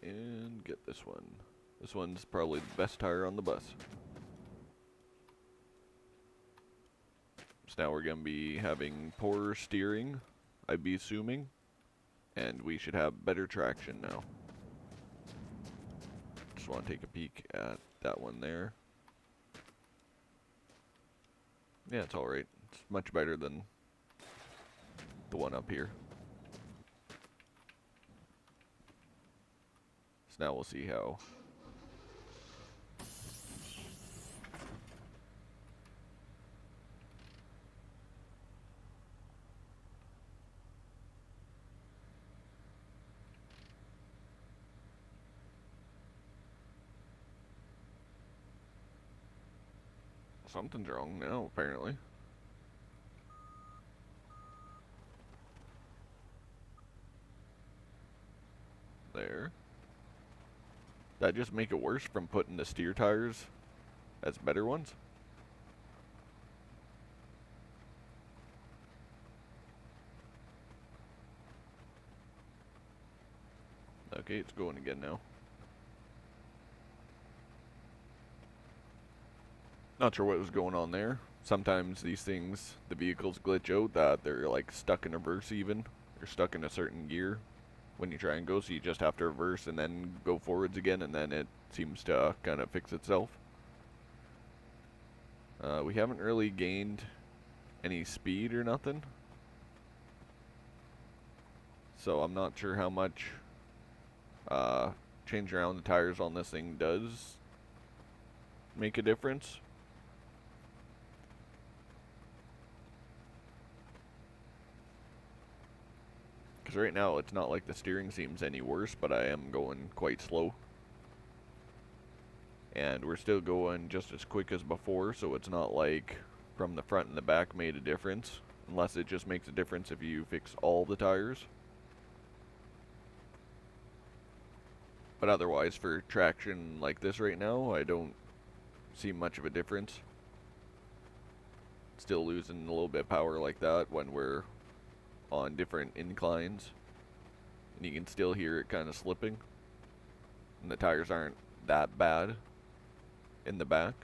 And get this one. This one's probably the best tire on the bus. So now we're going to be having poorer steering, I'd be assuming. And we should have better traction now. Just want to take a peek at that one there. Yeah, it's alright. It's much better than the one up here. So now we'll see how Something's wrong now, apparently. There. Did that just make it worse from putting the steer tires as better ones? Okay, it's going again now. Not sure what was going on there. Sometimes these things, the vehicles glitch out that they're like stuck in reverse even. They're stuck in a certain gear when you try and go, so you just have to reverse and then go forwards again, and then it seems to kind of fix itself. We haven't really gained any speed or nothing. So I'm not sure how much changing around the tires on this thing does make a difference. Because right now it's not like the steering seems any worse, but I am going quite slow. And we're still going just as quick as before, so it's not like from the front and the back made a difference. Unless it just makes a difference if you fix all the tires. But otherwise, for traction like this right now, I don't see much of a difference. Still losing a little bit of power like that when we're on different inclines. And you can still hear it kind of slipping. And the tires aren't that bad in the back.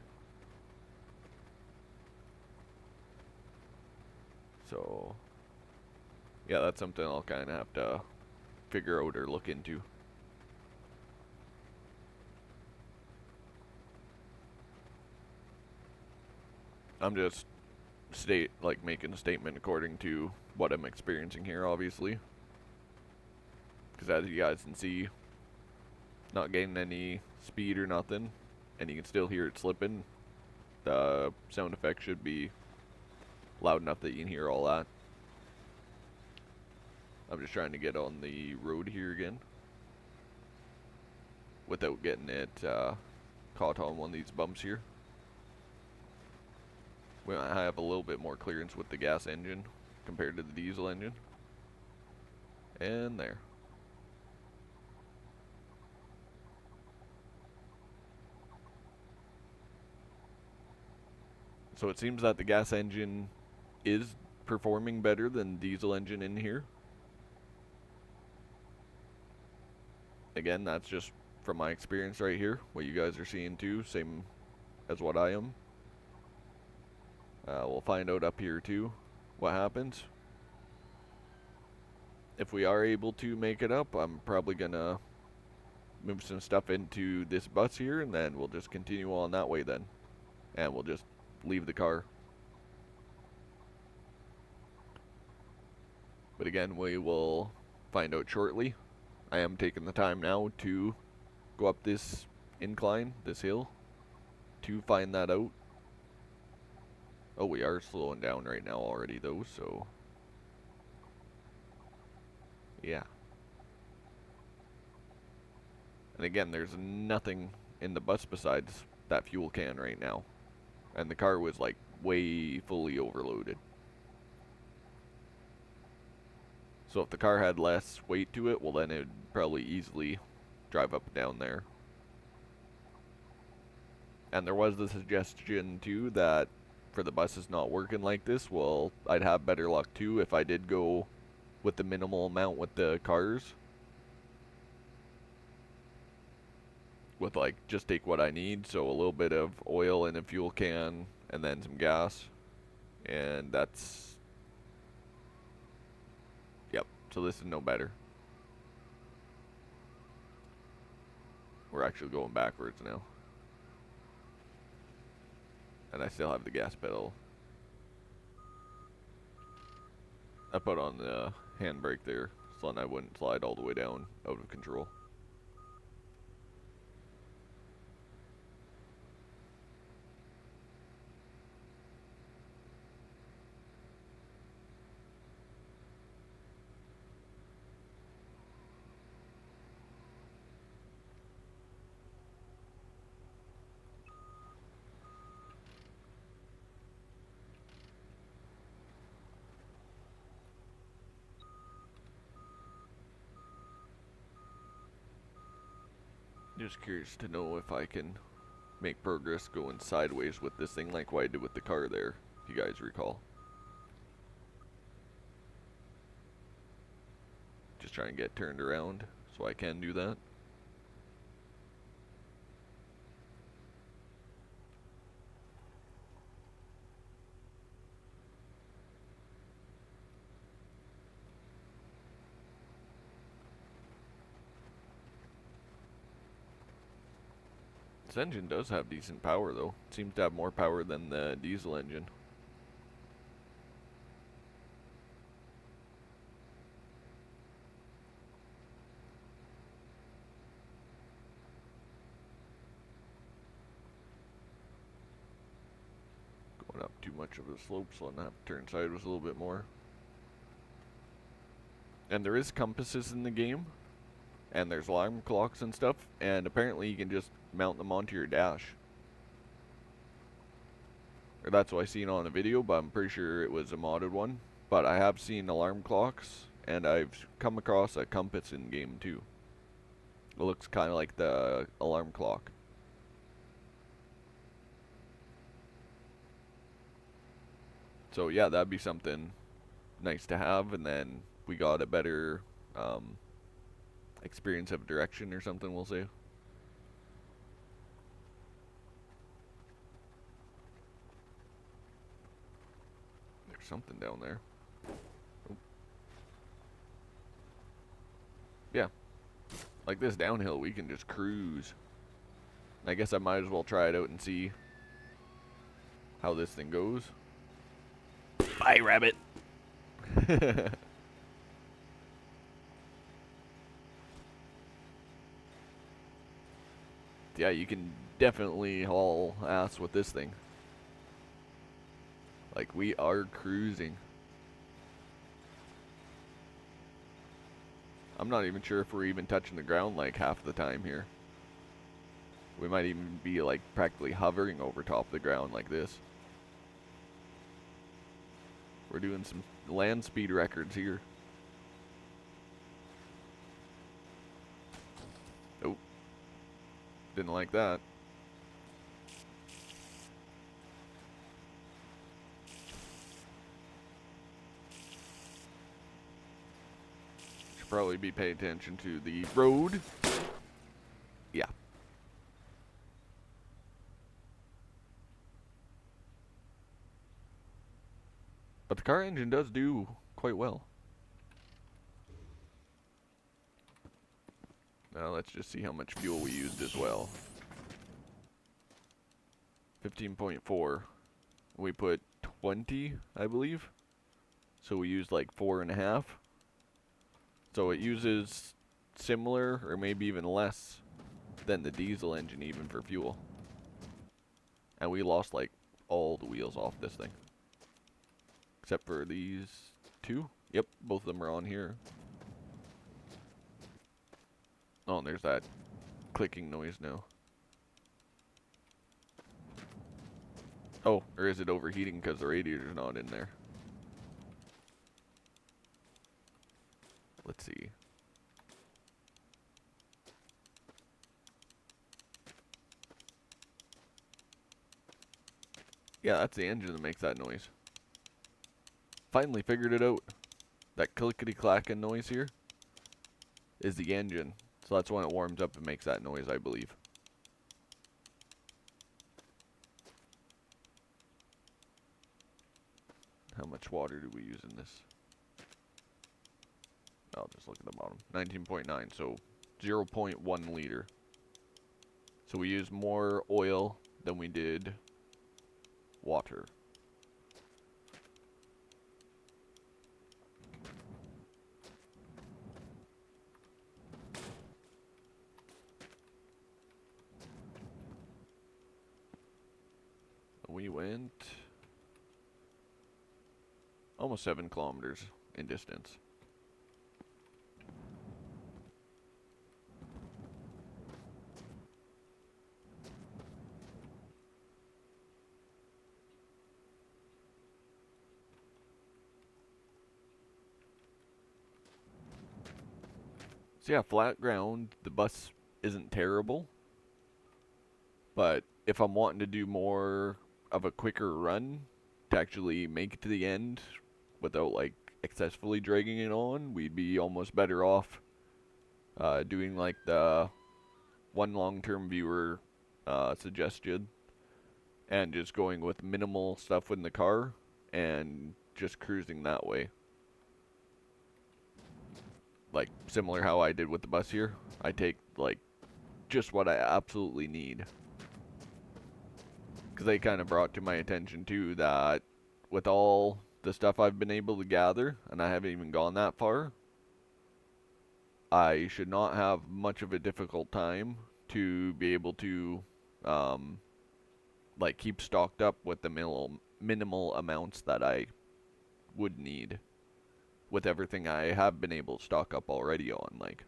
So, yeah, that's something I'll kind of have to figure out or look into. I'm just making a statement according to what I'm experiencing here, obviously. Because as you guys can see, not gaining any speed or nothing, and you can still hear it slipping. The sound effect should be loud enough that you can hear all that. I'm just trying to get on the road here again without getting it caught on one of these bumps here. We might have a little bit more clearance with the gas engine compared to the diesel engine. And there. So it seems that the gas engine is performing better than the diesel engine in here. Again, that's just from my experience right here. What you guys are seeing too, same as what I am. We'll find out up here too what happens. If we are able to make it up, I'm probably gonna move some stuff into this bus here, and then we'll just continue on that way then. And we'll just leave the car. But again, we will find out shortly. I am taking the time now to go up this incline, this hill, to find that out. Oh, we are slowing down right now already though, so yeah. And again, there's nothing in the bus besides that fuel can right now. And the car was like way fully overloaded. So if the car had less weight to it, well then it would probably easily drive up and down there. And there was the suggestion too that for the buses not working like this, well, I'd have better luck too if I did go with the minimal amount with the cars. With like, just take what I need, so a little bit of oil in a fuel can, and then some gas. And that's... Yep, so this is no better. We're actually going backwards now. And I still have the gas pedal. I put on the handbrake there, so then I wouldn't slide all the way down out of control. Just curious to know if I can make progress going sideways with this thing like what I did with the car there, if you guys recall. Just trying to get turned around so I can do that. This engine does have decent power though. It seems to have more power than the diesel engine. Going up too much of a slope, so I'm gonna have to turn sideways a little bit more. And there is compasses in the game, and there's alarm clocks and stuff, and apparently you can just mount them onto your dash. Or that's what I seen on a video, but I'm pretty sure it was a modded one. But I have seen alarm clocks, and I've come across a compass in game too. It looks kind of like the alarm clock. So yeah, that'd be something nice to have, and then we got a better experience of direction or something, we'll say. There's something down there. Oh. Yeah. Like this downhill, we can just cruise. I guess I might as well try it out and see how this thing goes. Bye, rabbit. Yeah, you can definitely haul ass with this thing. Like, we are cruising. I'm not even sure if we're even touching the ground like half the time here. We might even be like practically hovering over top of the ground like this. We're doing some land speed records here. Nope. Didn't like that. Should probably be paying attention to the road. Yeah. But the car engine does do quite well. Now let's just see how much fuel we used as well. 15.4. We put 20, I believe. So we used like 4.5. So it uses similar or maybe even less than the diesel engine even for fuel. And we lost like all the wheels off this thing. Except for these two. Yep, both of them are on here. Oh, and there's that clicking noise now. Oh, or is it overheating because the radiator's not in there? Let's see. Yeah, that's the engine that makes that noise. Finally figured it out. That clickety-clacking noise here is the engine. So that's when it warms up and makes that noise, I believe. How much water do we use in this? I'll just look at the bottom. 19.9, so 0.1 liter. So we use more oil than we did water. We went almost 7 kilometers in distance. So yeah, flat ground, the bus isn't terrible. But if I'm wanting to do more of a quicker run to actually make it to the end without like excessively dragging it on, we'd be almost better off doing like the one long-term viewer suggestion and just going with minimal stuff in the car and just cruising that way. Like similar how I did with the bus here. I take like just what I absolutely need. Because they kind of brought to my attention too that with all the stuff I've been able to gather, and I haven't even gone that far, I should not have much of a difficult time to be able to like keep stocked up with the minimal amounts that I would need with everything I have been able to stock up already on, like.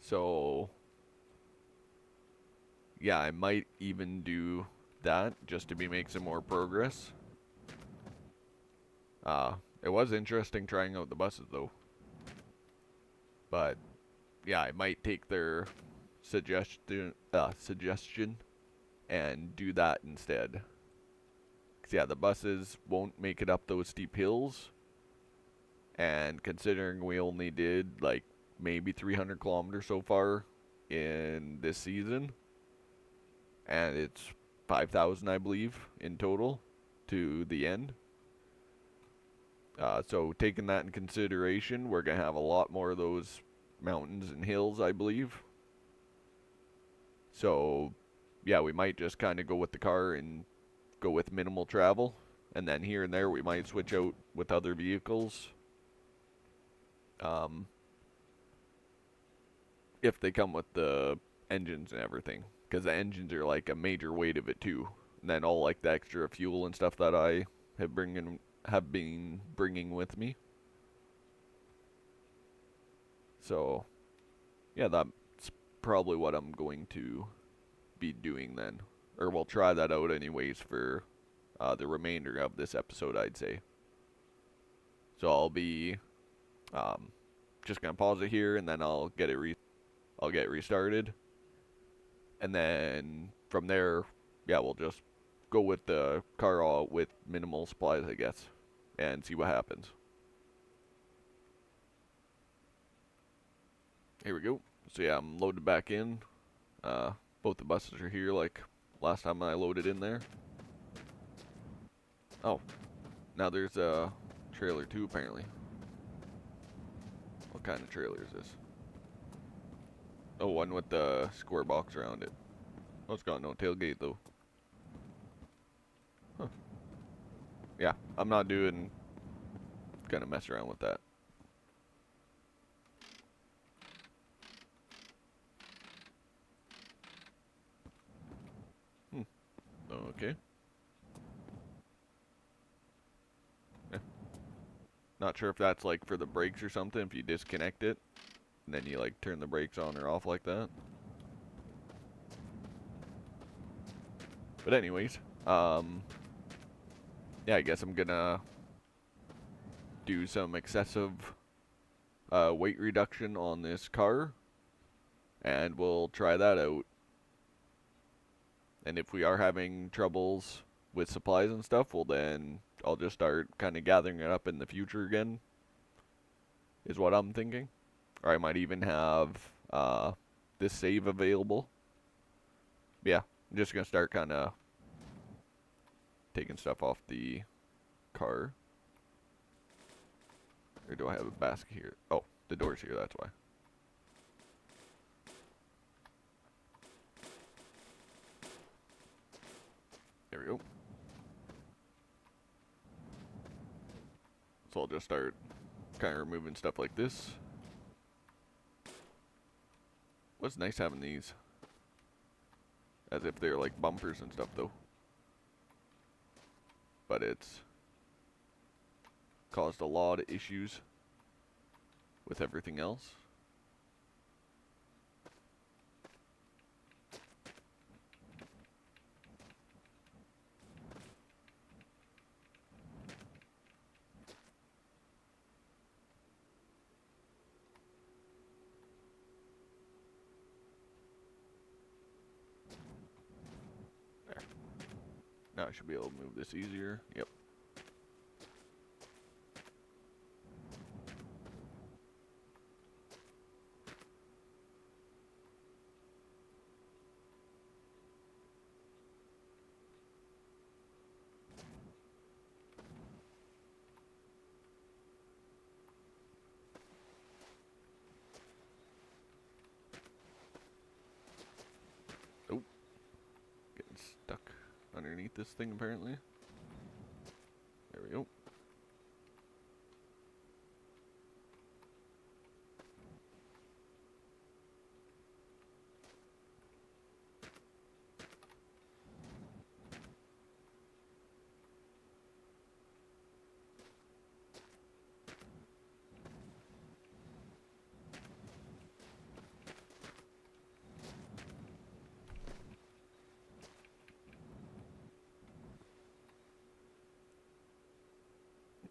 So yeah, I might even do that just to make some more progress. It was interesting trying out the buses though. But yeah, I might take their suggestion and do that instead. 'Cause yeah, the buses won't make it up those steep hills. And considering we only did like maybe 300 kilometers so far in this season, and it's 5,000 I believe in total to the end. So taking that in consideration, we're going to have a lot more of those mountains and hills, I believe. So yeah, we might just kind of go with the car and go with minimal travel. And then here and there we might switch out with other vehicles. If they come with the engines and everything. Because the engines are like a major weight of it too. And then all like the extra fuel and stuff that I have been bringing with me. So yeah, that's probably what I'm going to be doing then. Or we'll try that out anyways for the remainder of this episode, I'd say. So I'll be just gonna pause it here, and then I'll get it restarted, and then from there, yeah, we'll just go with the car all with minimal supplies, I guess, and see what happens. Here we go. So yeah, I'm loaded back in. Both the buses are here, like last time I loaded in there. Oh, now there's a trailer too, apparently. What kind of trailer is this? Oh, one with the square box around it. Oh, it's got no tailgate though. Huh. Yeah, I'm not gonna mess around with that. Okay. Yeah. Not sure if that's like for the brakes or something, if you disconnect it, and then you like turn the brakes on or off like that. But anyways, yeah, I guess I'm gonna do some excessive weight reduction on this car, and we'll try that out. And if we are having troubles with supplies and stuff, well then I'll just start kind of gathering it up in the future again, is what I'm thinking. Or I might even have this save available. But yeah, I'm just gonna start kind of taking stuff off the car. Or do I have a basket here? Oh, the door's here, that's why. There we go. So I'll just start kind of removing stuff like this. What's nice having these as if they're like bumpers and stuff though. But it's caused a lot of issues with everything else. Now I should be able to move this easier. Yep. Oh. Getting stuck underneath this thing apparently. There we go.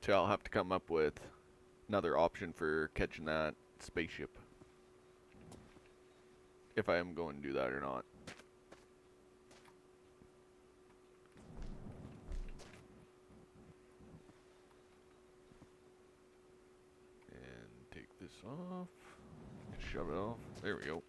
So I'll have to come up with another option for catching that spaceship. If I am going to do that or not. And take this off. Shove it off. There we go.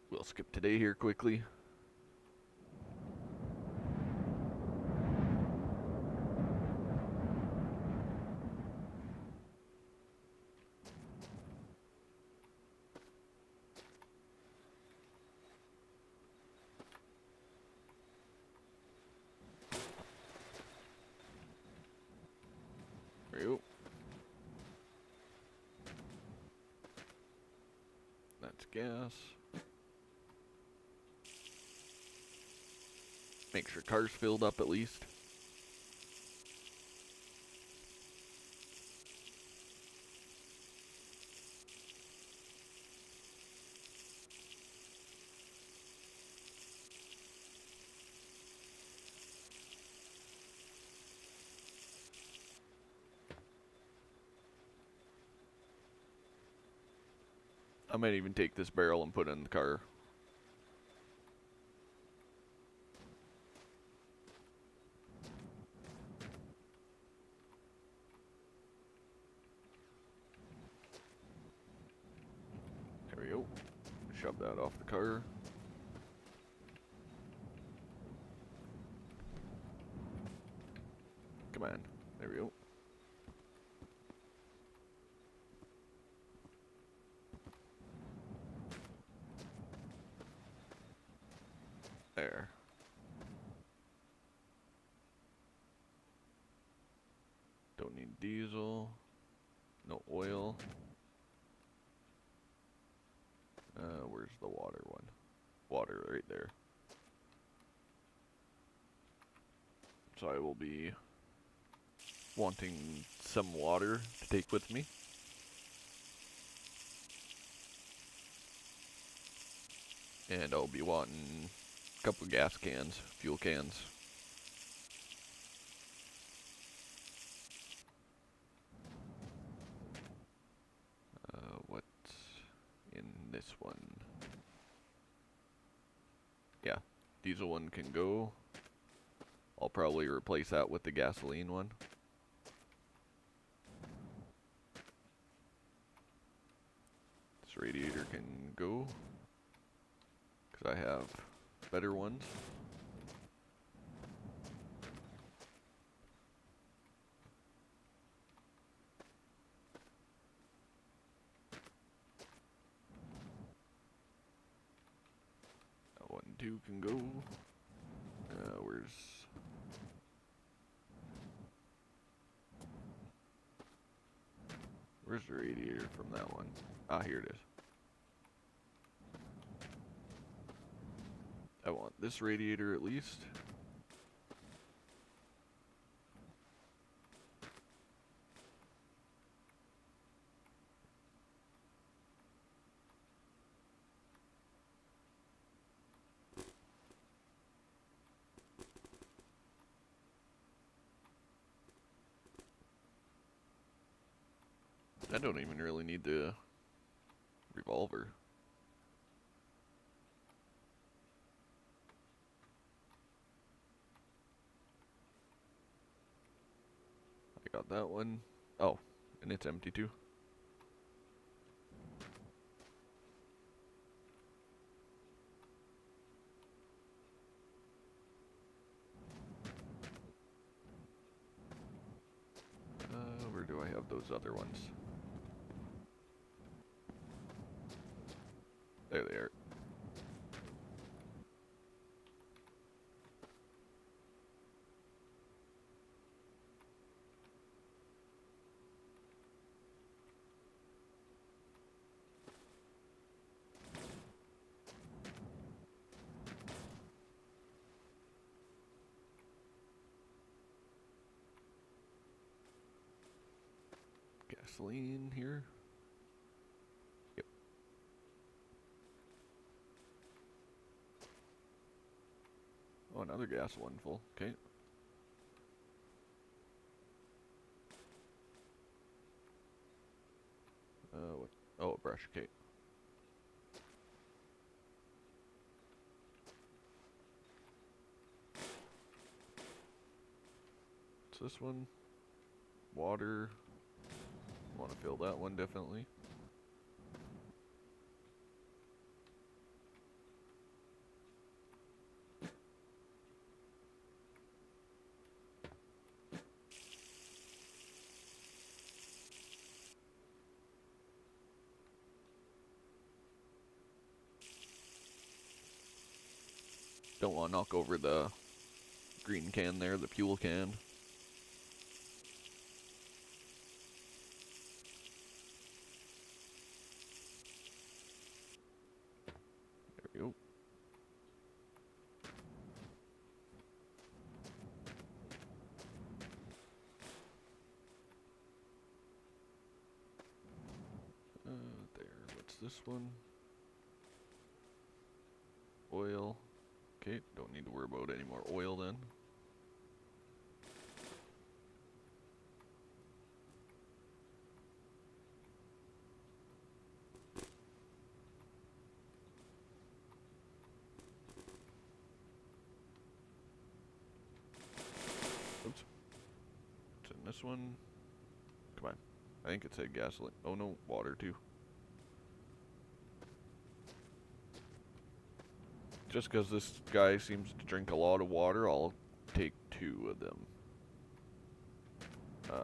We'll skip today here quickly. There we go. That's gas. Make sure car's filled up at least. I might even take this barrel and put it in the car. There we go. Shove that off the car. Come on. There we go. There. Don't need diesel. No oil. Where's the water one? Water right there. So I will be wanting some water to take with me. And I'll be wanting a couple gas cans, fuel cans. What's in this one? Yeah, diesel one can go. I'll probably replace that with the gasoline one. This radiator can go, because I have better ones. That one, two can go. Where's the radiator from that one? Ah, here it is. I want this radiator at least. I don't even really need the revolver. I got that one. Oh, and it's empty too. Where do I have those other ones? There they are. Gasoline here. Yep. Oh, another gas one full. Okay. What? Oh, a brush. Okay. What's this one? Water. Want to fill that one definitely. Don't want to knock over the green can there, the fuel can. There we go. There. What's this one? Oil. Okay, don't need to worry about any more oil then. Oops. What's in this one? Come on. I think it said gasoline. Oh no, water too. Just because this guy seems to drink a lot of water, I'll take 2 of them.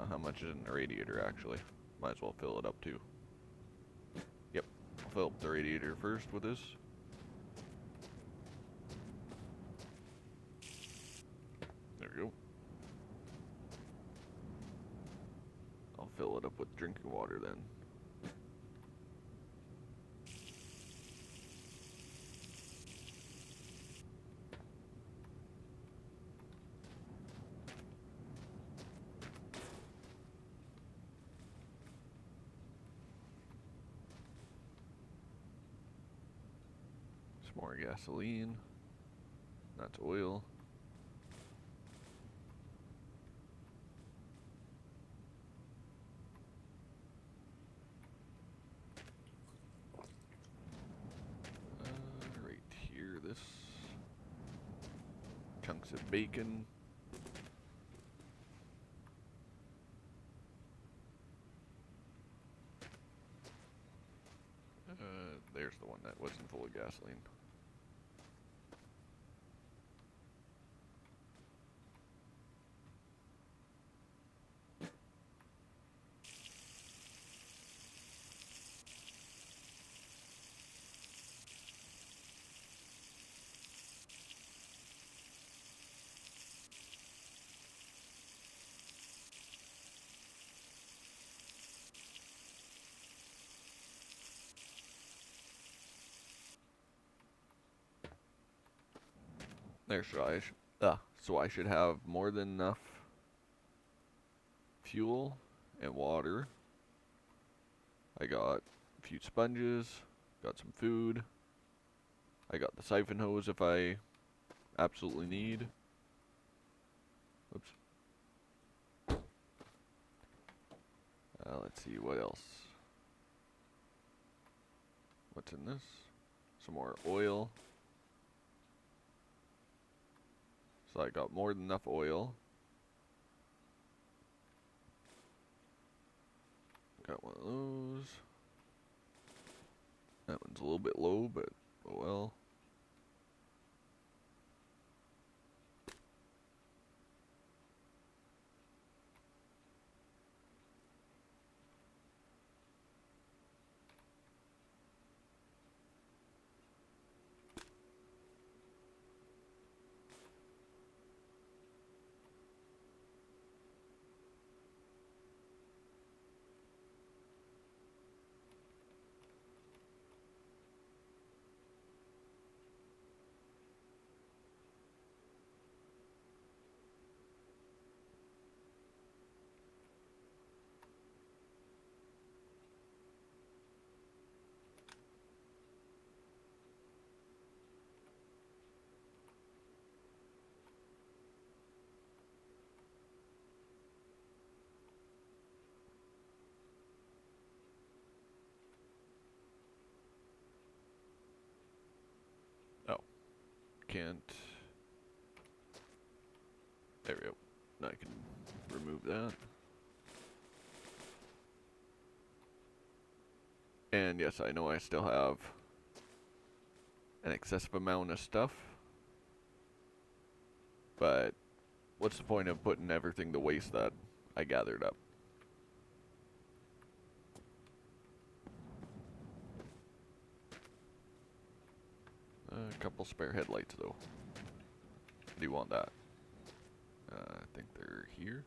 How much is in the radiator actually? Might as well fill it up too. Yep, I'll fill up the radiator first with this. There we go. I'll fill it up with drinking water then. Some more gasoline. That's oil. Right here, this. Chunks of bacon. There's the one that wasn't full of gasoline. There, so I should have more than enough fuel and water. I got a few sponges, got some food. I got the siphon hose if I absolutely need. Oops. Let's see what else. What's in this? Some more oil. So I got more than enough oil. Got one of those. That one's a little bit low, but oh well. Oh, can't. There we go. Now I can remove that. And yes, I know I still have an excessive amount of stuff. But what's the point of putting everything to waste that I gathered up? A couple spare headlights though. Do you want that? I think they're here.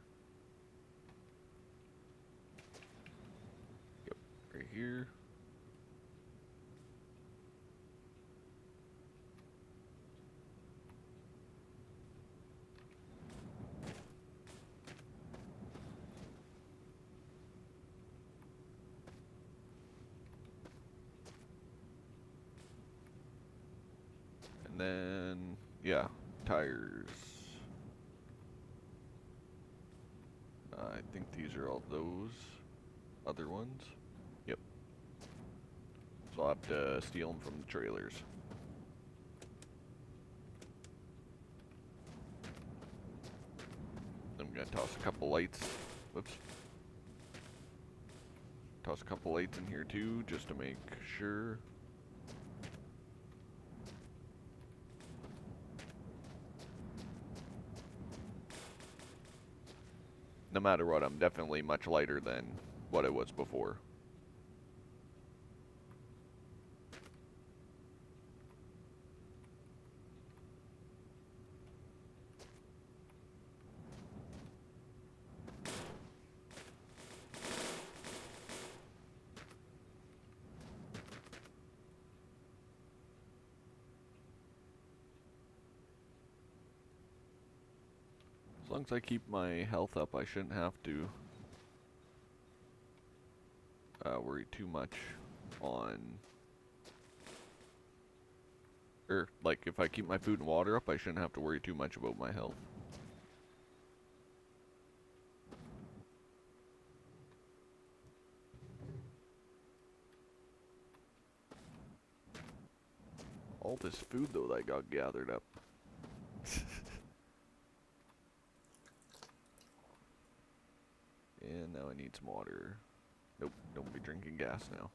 Yep, right here. And then, yeah, tires. I think these are all those other ones. Yep. So I'll have to steal them from the trailers. I'm gonna toss a couple lights. Whoops. Toss a couple lights in here too, just to make sure. No matter what, I'm definitely much lighter than what I was before. As long as I keep my health up, I shouldn't have to worry too much on... like, if I keep my food and water up, I shouldn't have to worry too much about my health. All this food, though, that I got gathered up. And now I need some water. Nope, don't be drinking gas now.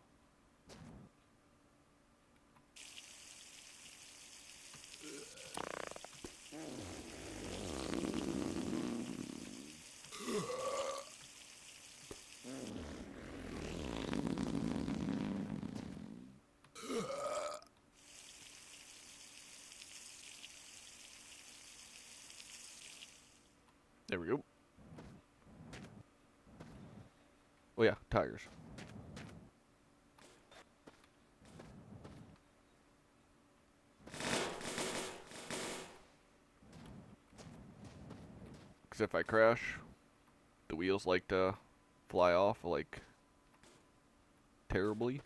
There we go. Oh yeah, tires. Because if I crash, the wheels like to fly off, like, terribly.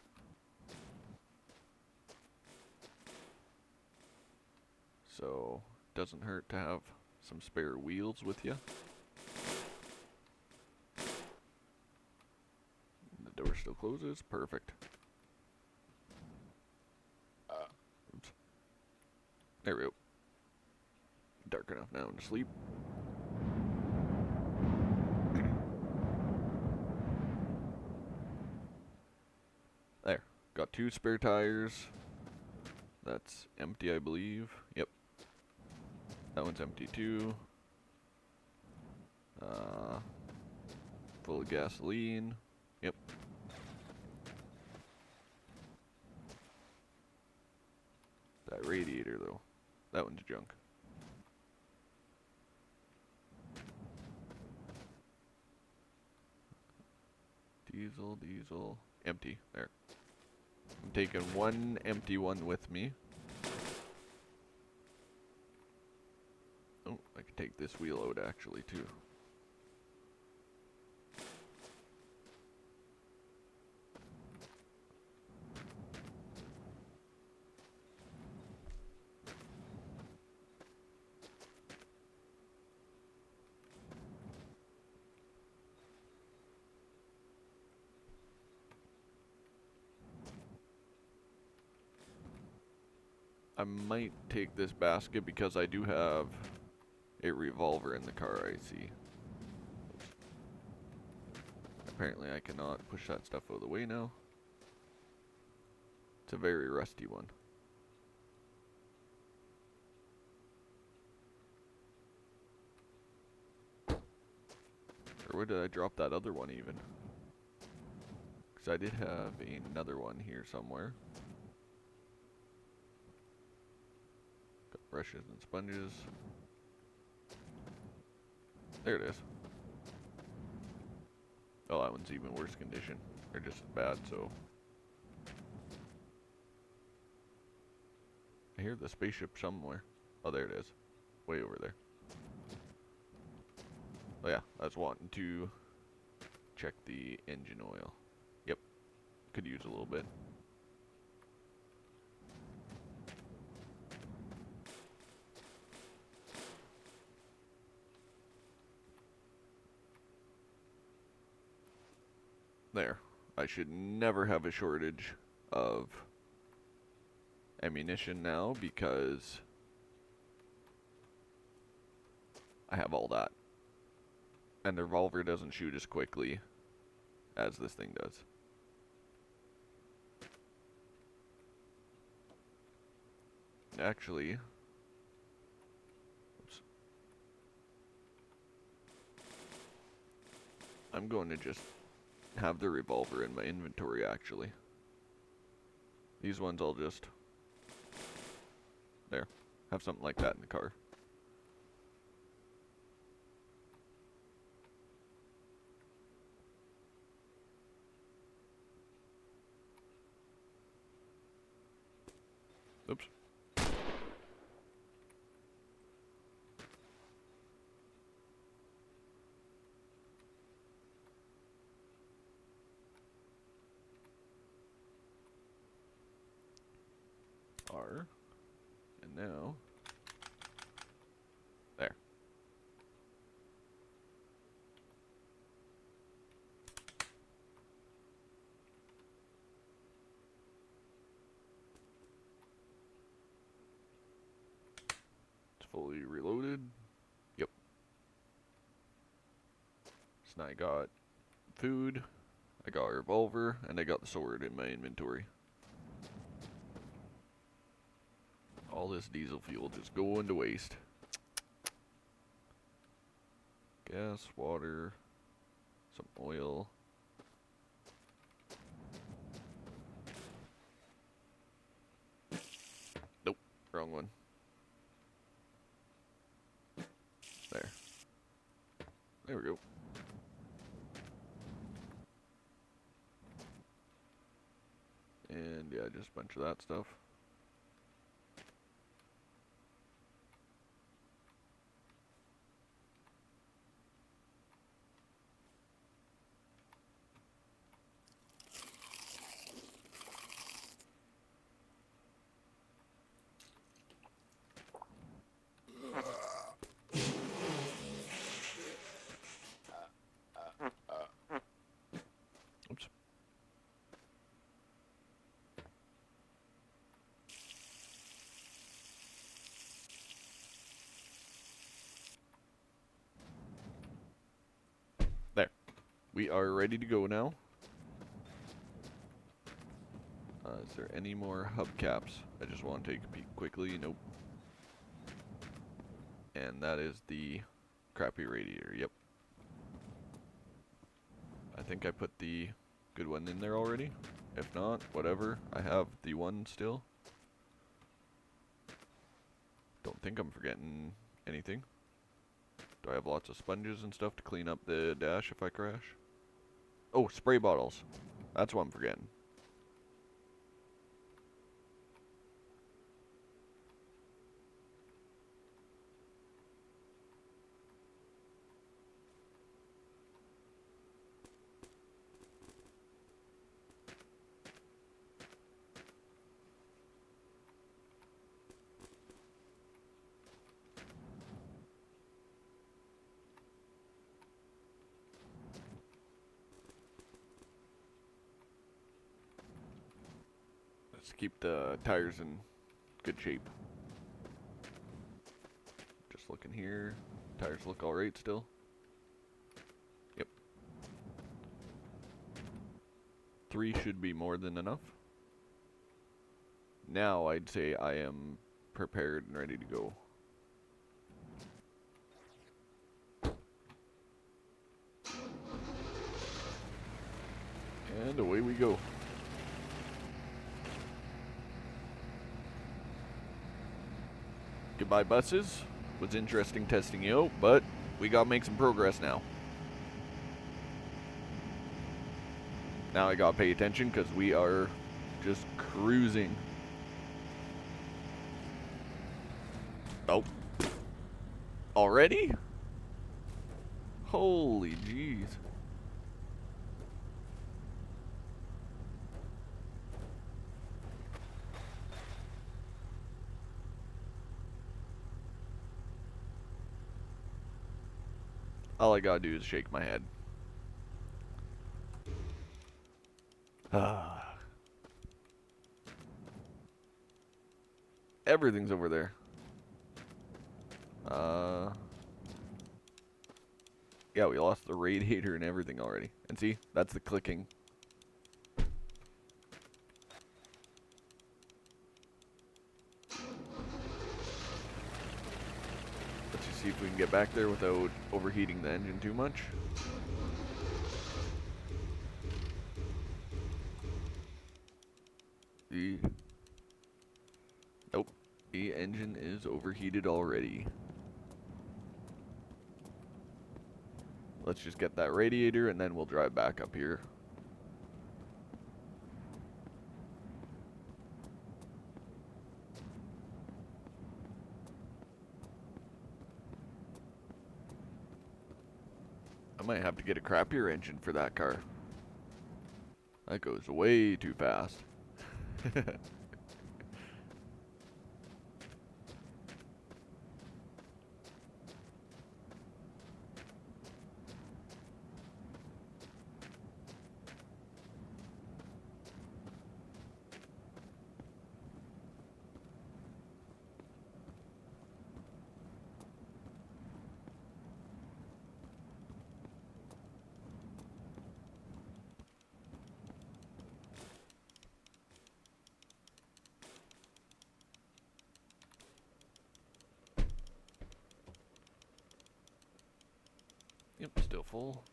So, doesn't hurt to have some spare wheels with you. The door still closes. Perfect. There we go. Dark enough now to sleep. There. Got 2 spare tires. That's empty, I believe. Yep. That one's empty too. Full of gasoline. Yep. That radiator though. That one's junk. Diesel. Empty. There. I'm taking 1 empty one with me. Oh, I can take this wheel out actually too. I might take this basket because I do have a revolver in the car, I see. Oops. Apparently I cannot push that stuff out of the way now. It's a very rusty one. Or where did I drop that other one even? Because I did have another one here somewhere. Got brushes and sponges. There it is. Oh, that one's even worse condition. Or just as bad, so. I hear the spaceship somewhere. Oh, there it is. Way over there. Oh yeah, I was wanting to check the engine oil. Yep. Could use a little bit. There. I should never have a shortage of ammunition now because I have all that. And the revolver doesn't shoot as quickly as this thing does. Actually, oops. I'm going to just have the revolver in my inventory actually. These ones I'll just, there, have something like that in the car. Oops. R. And now, there. It's fully reloaded. Yep. So now I got food, I got a revolver, and I got the sword in my inventory. All this diesel fuel just going to waste. Gas, water, some oil. Nope, wrong one. There. There we go. And yeah, just a bunch of that stuff. Oops. We are ready to go now. Is there any more hubcaps? I just want to take a peek quickly. Nope. And that is the crappy radiator. Yep. I think I put the good one in there already. If not, whatever. I have the one still. Don't think I'm forgetting anything. Do I have lots of sponges and stuff to clean up the dash if I crash? Oh, spray bottles. That's what I'm forgetting. Let's keep the tires in good shape. Just looking here. Tires look alright still. Yep. 3 should be more than enough. Now I'd say I am prepared and ready to go. And away we go. Goodbye, buses. Was interesting testing you out, but we gotta make some progress now. Now I gotta pay attention because we are just cruising. Oh. Already? Holy jeez. All I gotta do is shake my head. Everything's over there. Yeah, we lost the radiator and everything already. And see, that's the clicking. Let's just see if we can get back there without overheating the engine too much. Nope. The engine is overheated already. Let's just get that radiator and then we'll drive back up here. I might have to get a crappier engine for that car. That goes way too fast. Yep, still full.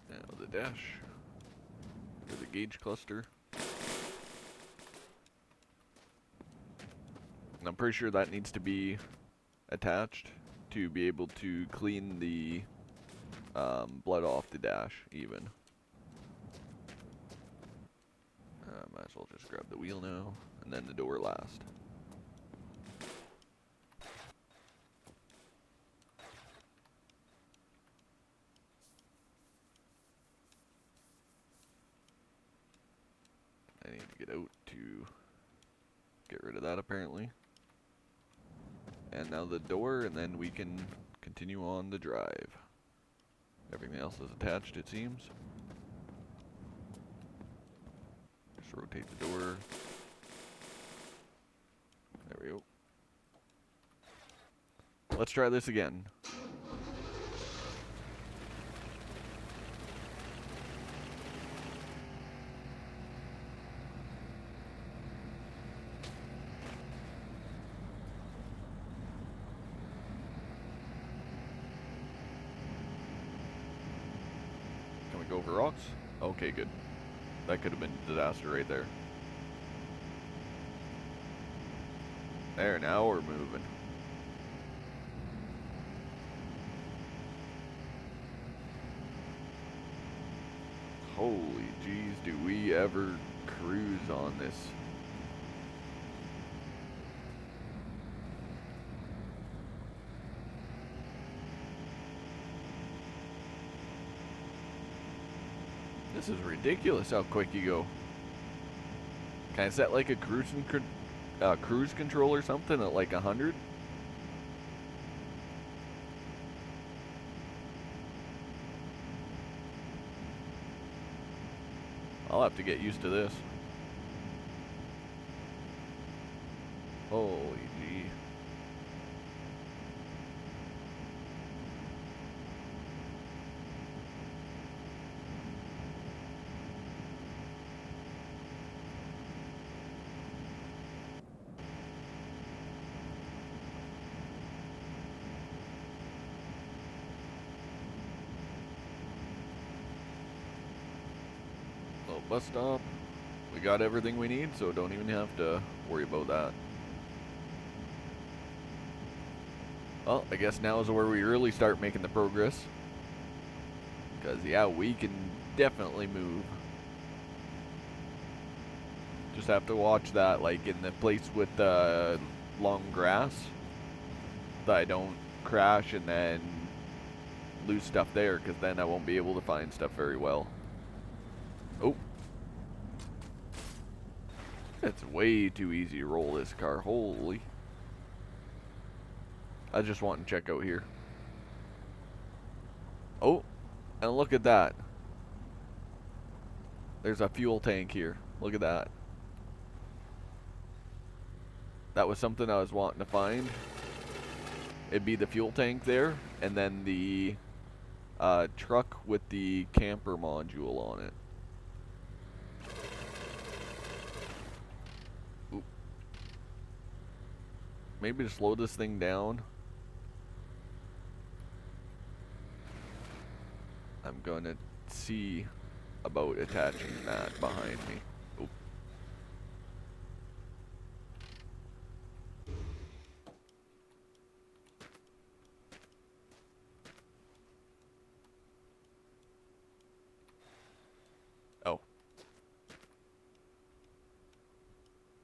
Now the dash, or the gauge cluster. And I'm pretty sure that needs to be attached to be able to clean the blood off the dash even. Might as well just grab the wheel now, and then the door last. I need to get out to get rid of that apparently. And now the door, and then we can continue on the drive. Everything else is attached, it seems. Just rotate the door. There we go. Let's try this again. Can we go over rocks? Okay, good. That could have been a disaster right there. There, now we're moving. Holy jeez, do we ever cruise on this. This is ridiculous how quick you go. Can I set like a cruise control or something at like 100? I'll have to get used to this. Holy gee. Little bus stop. We got everything we need, so don't even have to worry about that. Well, I guess now is where we really start making the progress. Because, yeah, we can definitely move. Just have to watch that, like, in the place with the long grass, that I don't crash and then lose stuff there, because then I won't be able to find stuff very well. Oh. It's way too easy to roll this car. Holy. I just want to check out here. Oh, and look at that. There's a fuel tank here. Look at that. That was something I was wanting to find. It'd be the fuel tank there, and then the truck with the camper module on it. Oop. Maybe to slow this thing down. I'm going to see about attaching that behind me. Oop. Oh.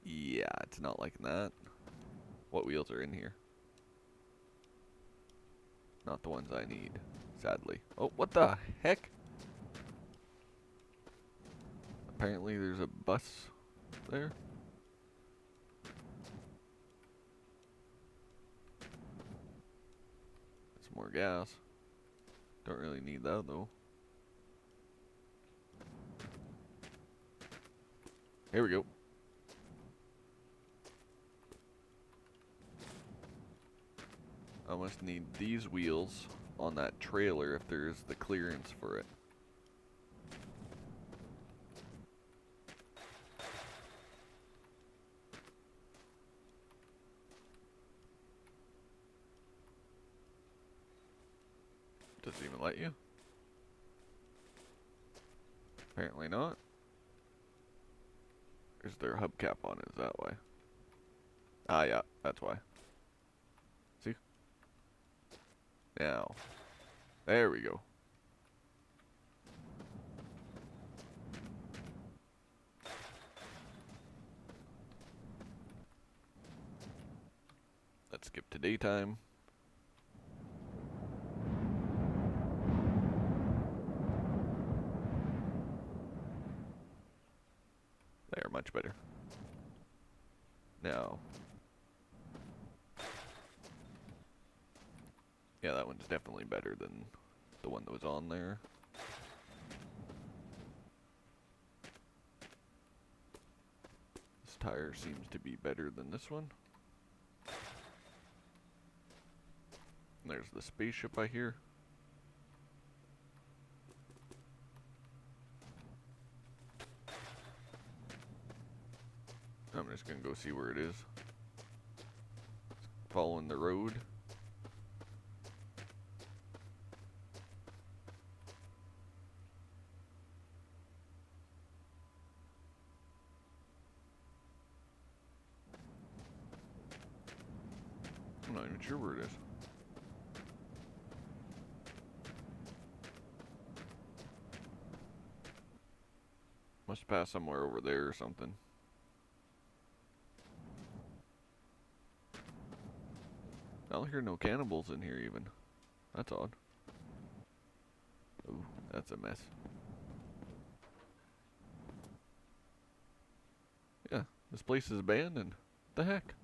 Yeah, it's not liking that. What wheels are in here? Not the ones I need, sadly. Oh, what the heck? Apparently there's a bus there. Some more gas. Don't really need that though. Here we go. I must need these wheels on that trailer if there's the clearance for it. Does it even let you? Apparently not. Is there a hubcap on it? Is that why? Ah, yeah, that's why. See? Now. There we go. Let's skip to daytime. There, much better. Now, yeah, that one's definitely better than the one that was on there. This tire seems to be better than this one. And there's the spaceship I hear. I'm just gonna go see where it is. Following the road. I'm not even sure where it is. Must pass somewhere over there or something. I don't hear no cannibals in here even. That's odd. Ooh, that's a mess. Yeah, this place is abandoned. The heck?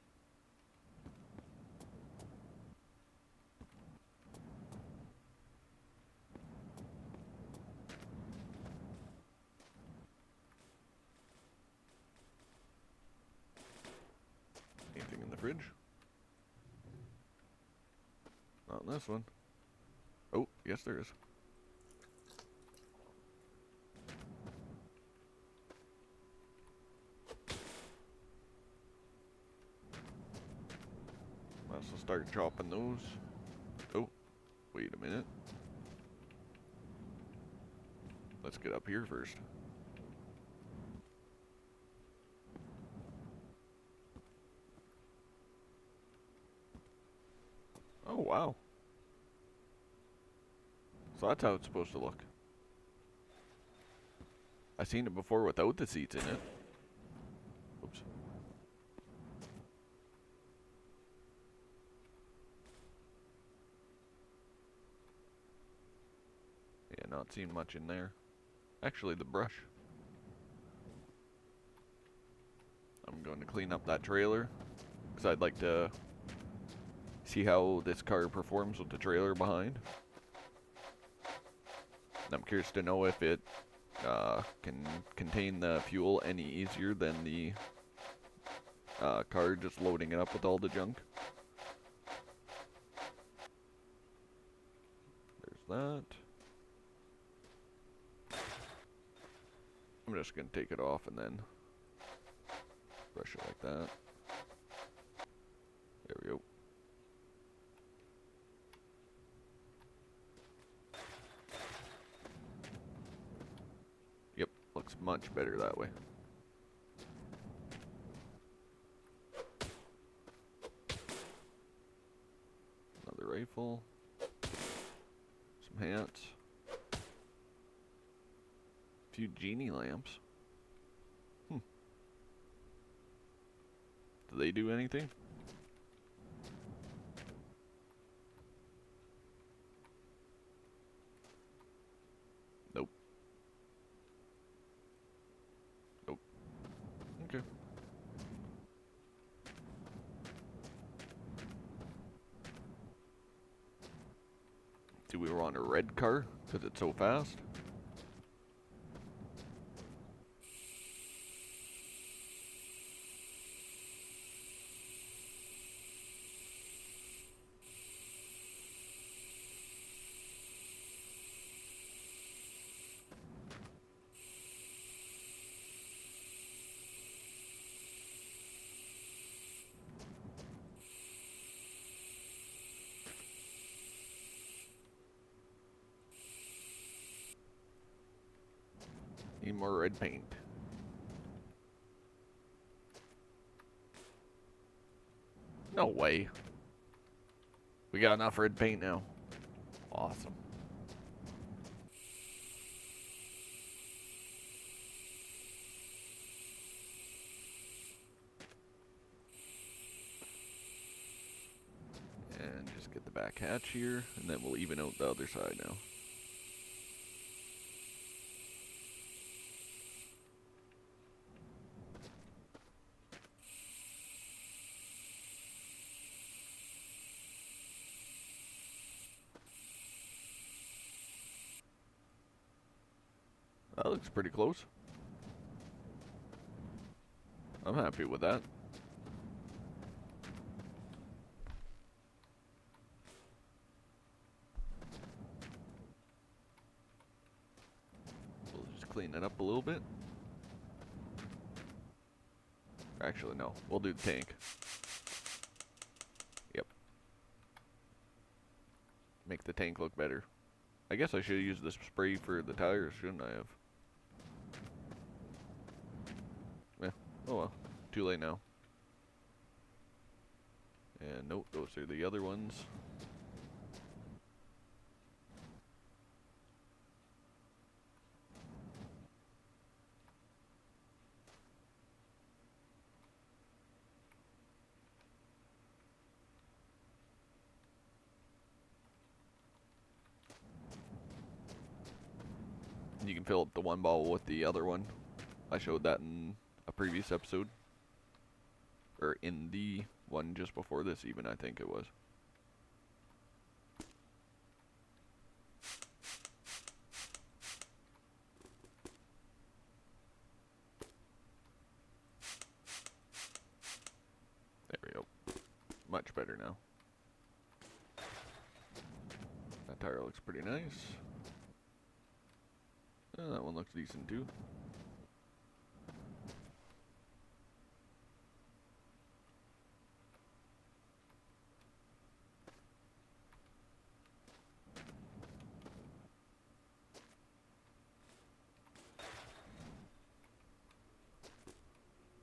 Anything in the fridge? Not in this one. Oh, yes there is. Might as well start chopping those. Oh, wait a minute. Let's get up here first. Oh, wow. So that's how it's supposed to look. I seen it before without the seats in it. Oops. Yeah, not seeing much in there. Actually, the brush. I'm going to clean up that trailer, because I'd like to see how this car performs with the trailer behind. I'm curious to know if it can contain the fuel any easier than the car just loading it up with all the junk. There's that. I'm just going to take it off and then brush it like that. There we go. Yep, looks much better that way. Another rifle. Some hats. A few genie lamps. Do they do anything? Nope. Nope. Okay. Do we want a red car because it's so fast? Need more red paint. No way. We got enough red paint now. Awesome. And just get the back hatch here, and then we'll even out the other side now. That looks pretty close. I'm happy with that. We'll just clean it up a little bit. Actually, no. We'll do the tank. Yep. Make the tank look better. I guess I should have used the spray for the tires, shouldn't I have? Yeah. Oh well. Too late now. And nope, those are the other ones. You can fill up the one bottle with the other one. I showed that in a previous episode. Or in the one just before this even, I think it was. There we go. Much better now. That tire looks pretty nice. Oh, that one looks decent too.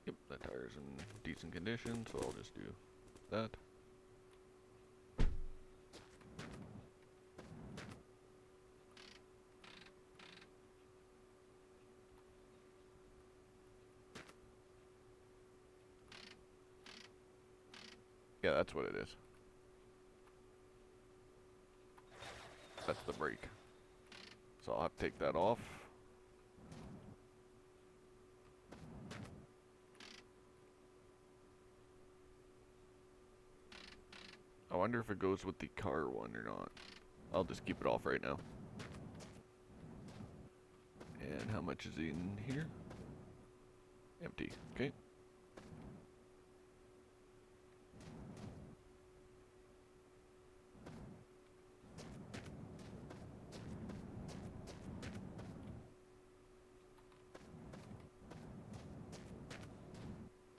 Yep, that tire's in decent condition, so I'll just do that. Yeah, that's what it is. That's the brake. So I'll have to take that off. I wonder if it goes with the car one or not. I'll just keep it off right now. And how much is in here? Empty. Okay.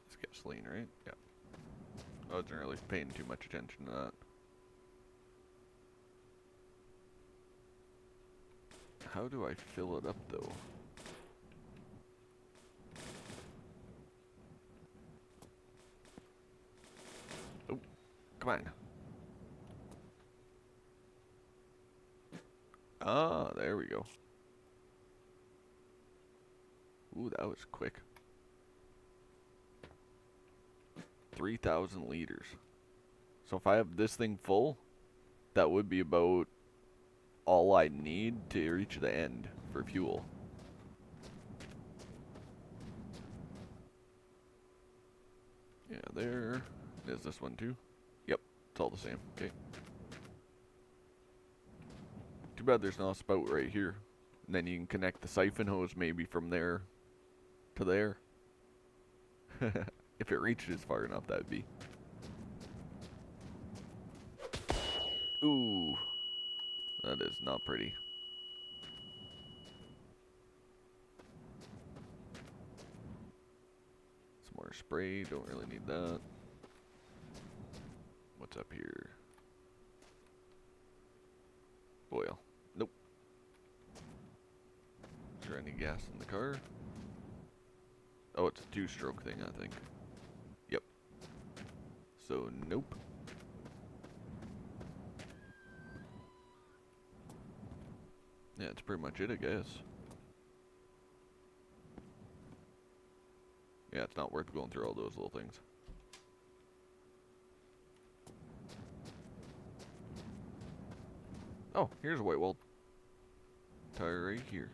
It's gasoline, right? Yeah. I wasn't really paying too much attention to that. How do I fill it up though? Oh, come on. Ah, there we go. Ooh, that was quick. 3,000 liters. So if I have this thing full, that would be about all I need to reach the end for fuel. Yeah, there. Is this one too? Yep, it's all the same. Okay. Too bad there's not a spout right here. And then you can connect the siphon hose maybe from there to there. If it reaches far enough, that'd be. Ooh. That is not pretty. Some more spray, don't really need that. What's up here? Oil. Nope. Is there any gas in the car? Oh, it's a two-stroke thing, I think. Yep. So, nope. Yeah, that's pretty much it, I guess. Yeah, it's not worth going through all those little things. Oh, here's a white wall tire right here.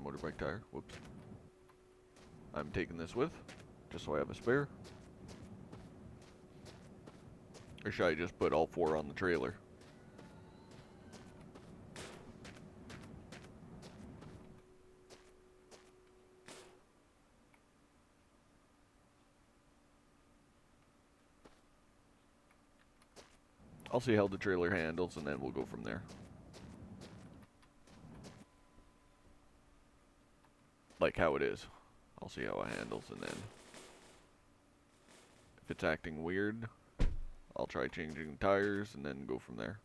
Motorbike tire. Whoops. I'm taking this with, just so I have a spare. Or should I just put all four on the trailer? I'll see how the trailer handles, and then we'll go from there. Like how it is. I'll see how it handles, and then if it's acting weird, I'll try changing tires, and then go from there.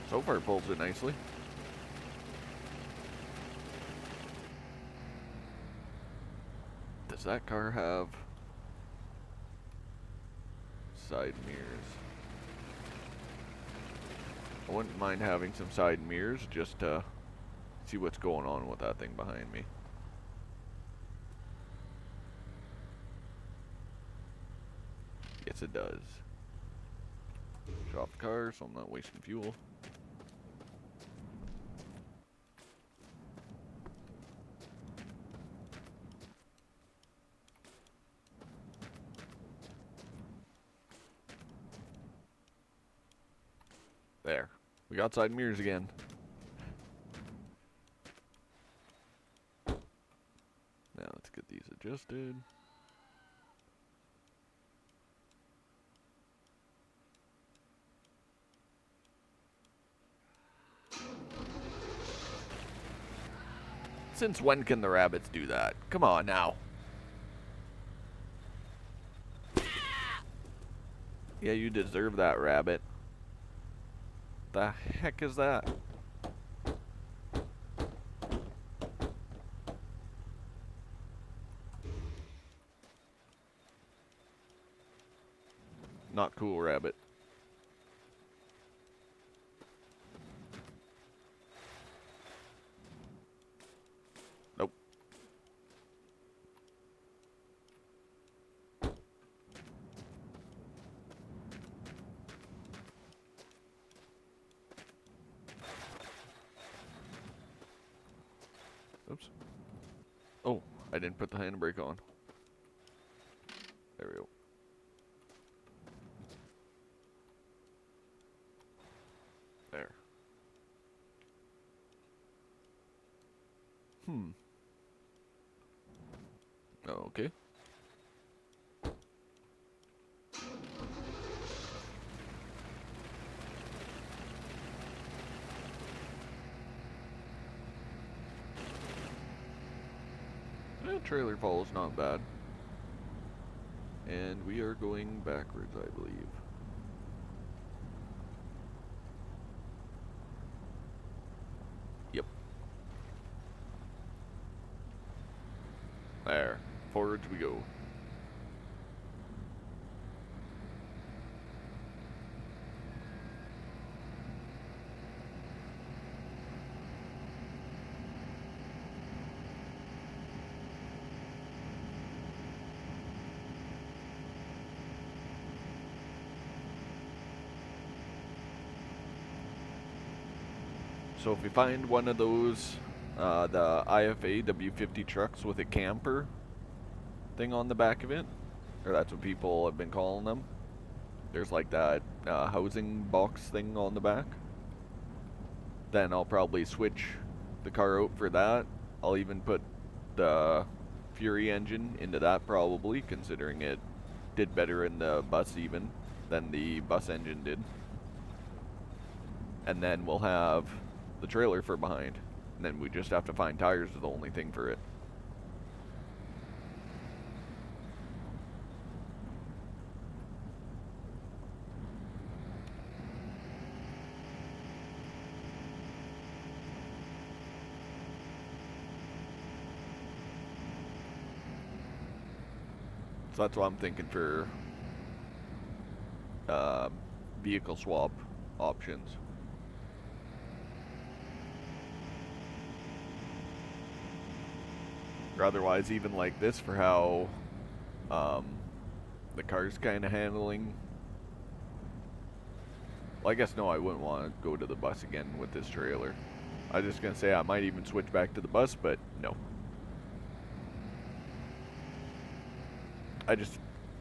So far, it pulls it nicely. Does that car have side mirrors? I wouldn't mind having some side mirrors just to see what's going on with that thing behind me. Yes, it does. Shut off the car so I'm not wasting fuel. There. We got side mirrors again. Now let's get these adjusted. Since when can the rabbits do that? Come on now. Yeah, you deserve that, rabbit. The heck is that? Not cool, rabbit. Nope. Oops. Oh, I didn't put the handbrake on. There we go. There. Okay. Trailer fall is not bad. And we are going backwards, I believe. Yep. There. Forwards we go. So if you find one of those, the IFA W50 trucks with a camper thing on the back of it, or that's what people have been calling them. There's like that housing box thing on the back. Then I'll probably switch the car out for that. I'll even put the Fury engine into that probably, considering it did better in the bus even than the bus engine did. And then we'll have the trailer for behind. And then we just have to find tires is the only thing for it. So that's what I'm thinking for vehicle swap options. Or otherwise, even like this, for how the car's kind of handling. Well, I guess no, I wouldn't want to go to the bus again with this trailer. I was just going to say I might even switch back to the bus, but no. I just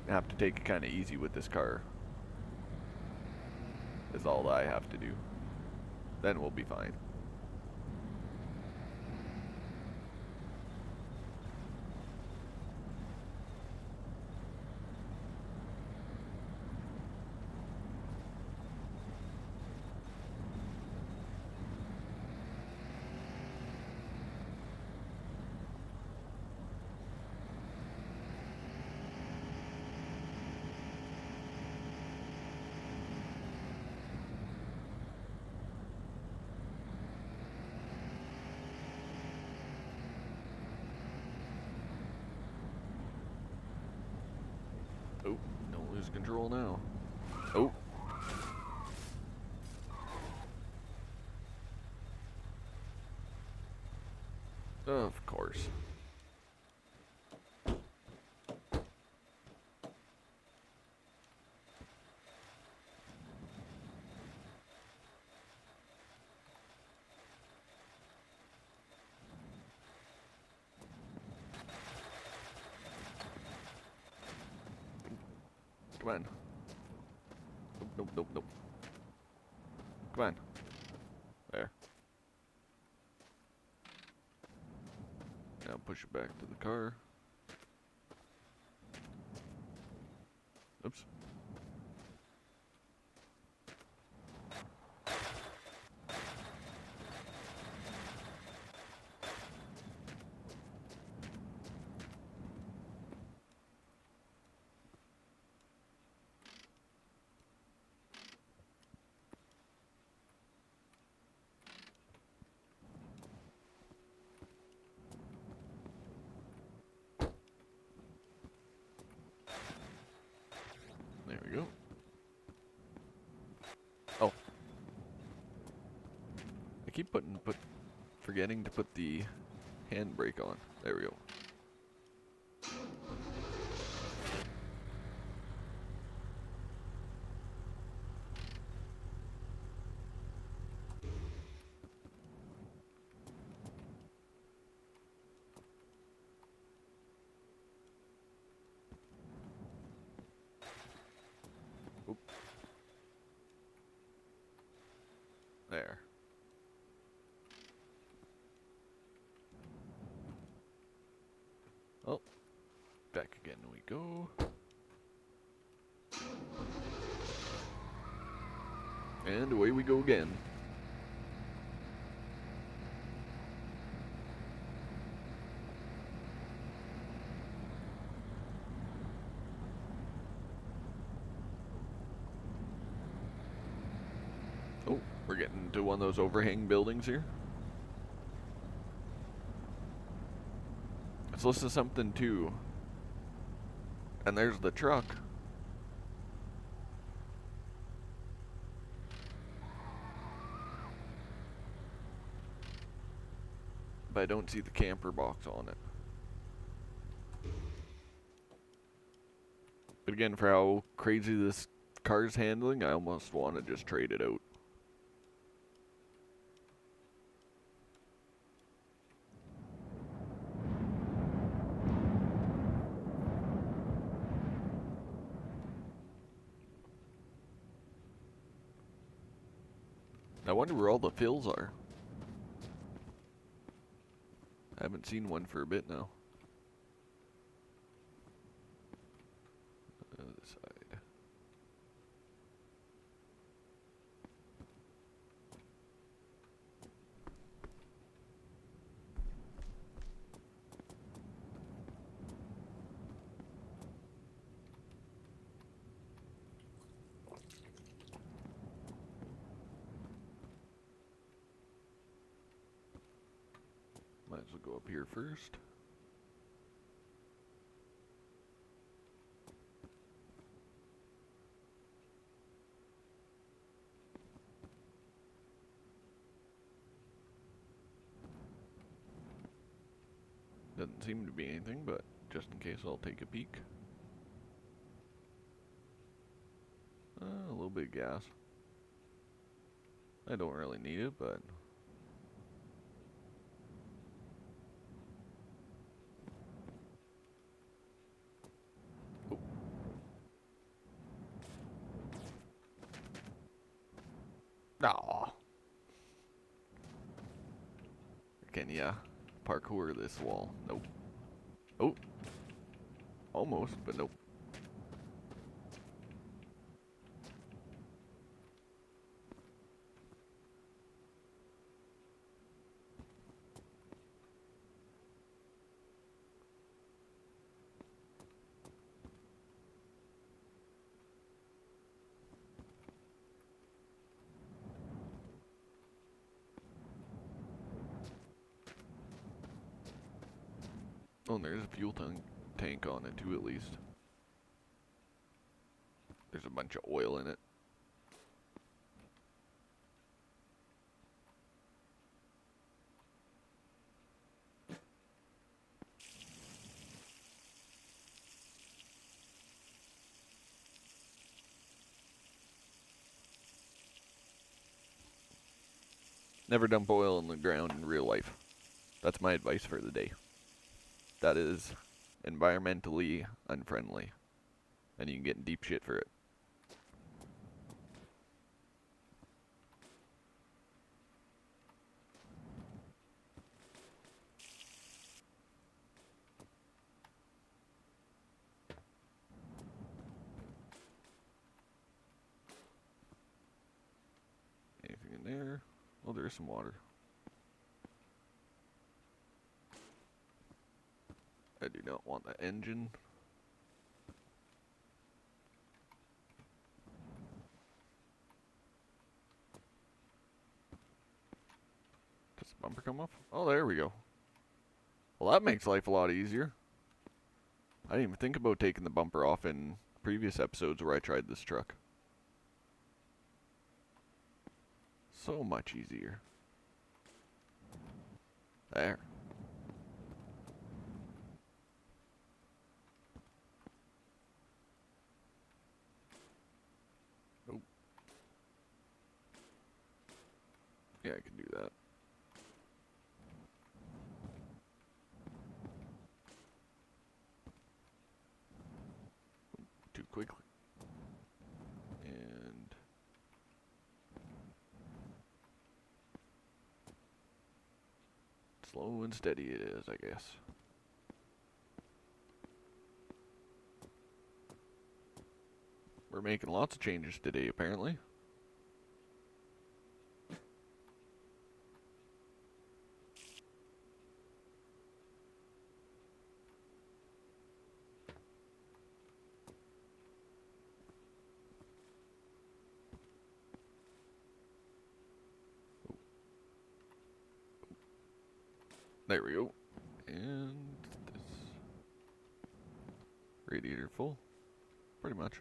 have to take it kind of easy with this car. is all that I have to do. Then we'll be fine. Oh, don't lose control now. Oh. Of course. Come on. Nope, nope, nope, nope. Come on. There. Now push it back to the car. Oops. There we go. Oh. I keep forgetting to put the handbrake on. There we go. Oop. There. Oh. Back again we go. And away we go again. Oh, we're getting to one of those overhang buildings here. Let's listen to something too. And there's the truck. But I don't see the camper box on it. But again, for how crazy this car's handling, I almost want to just trade it out. I wonder where all the fills are. I haven't seen one for a bit now. Other side. Might as well go up here first. Doesn't seem to be anything, but just in case I'll take a peek. A little bit of gas. I don't really need it, but... Oh. Aw. Can ya parkour this wall? Nope. Oh. Almost, but nope. Oh, and there's a fuel tank on it too, at least. There's a bunch of oil in it. Never dump oil in the ground in real life. That's my advice for the day. That is environmentally unfriendly. And you can get in deep shit for it. Anything in there? Oh, there's some water. I do not want the engine. Does the bumper come off? Oh, there we go. Well, that makes life a lot easier. I didn't even think about taking the bumper off in previous episodes where I tried this truck. So much easier. There. Oh. Yeah, I can do that. Too quickly. And slow and steady it is, I guess. We're making lots of changes today, apparently. There we go. And this radiator full. Pretty much.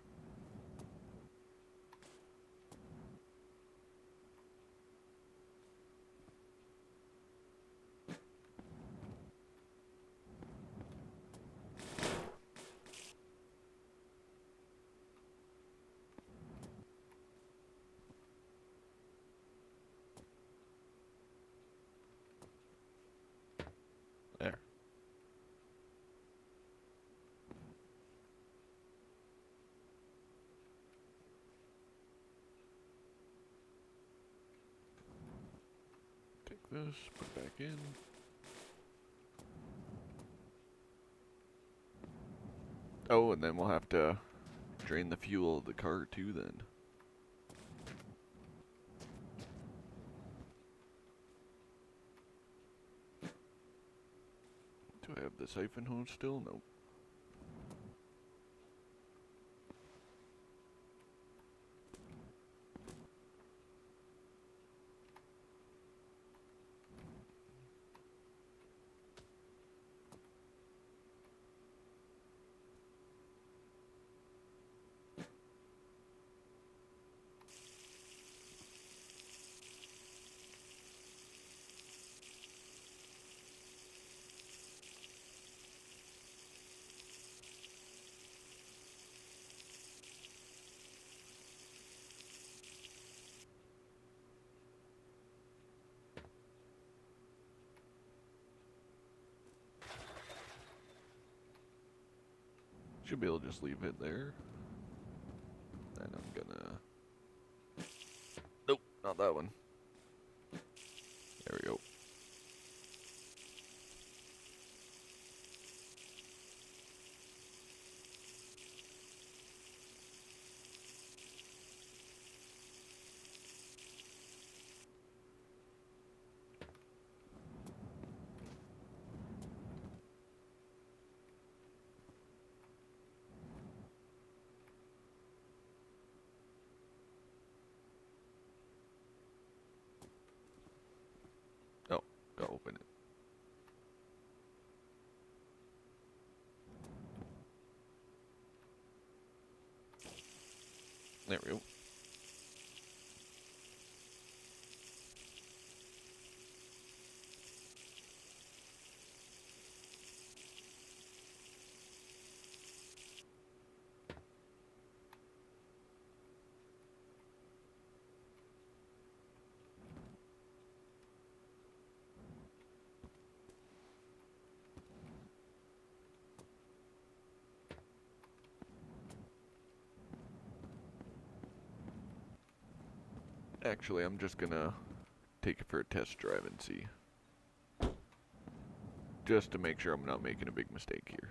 There. Take this, put it back in. Oh, and then we'll have to drain the fuel of the car too then. Do I have the siphon hose still? Nope. Should be able to just leave it there. And I'm gonna... Nope. Not that one. There we go. Oh, gotta open it. There we go. Actually, I'm just gonna take it for a test drive and see. Just to make sure I'm not making a big mistake here.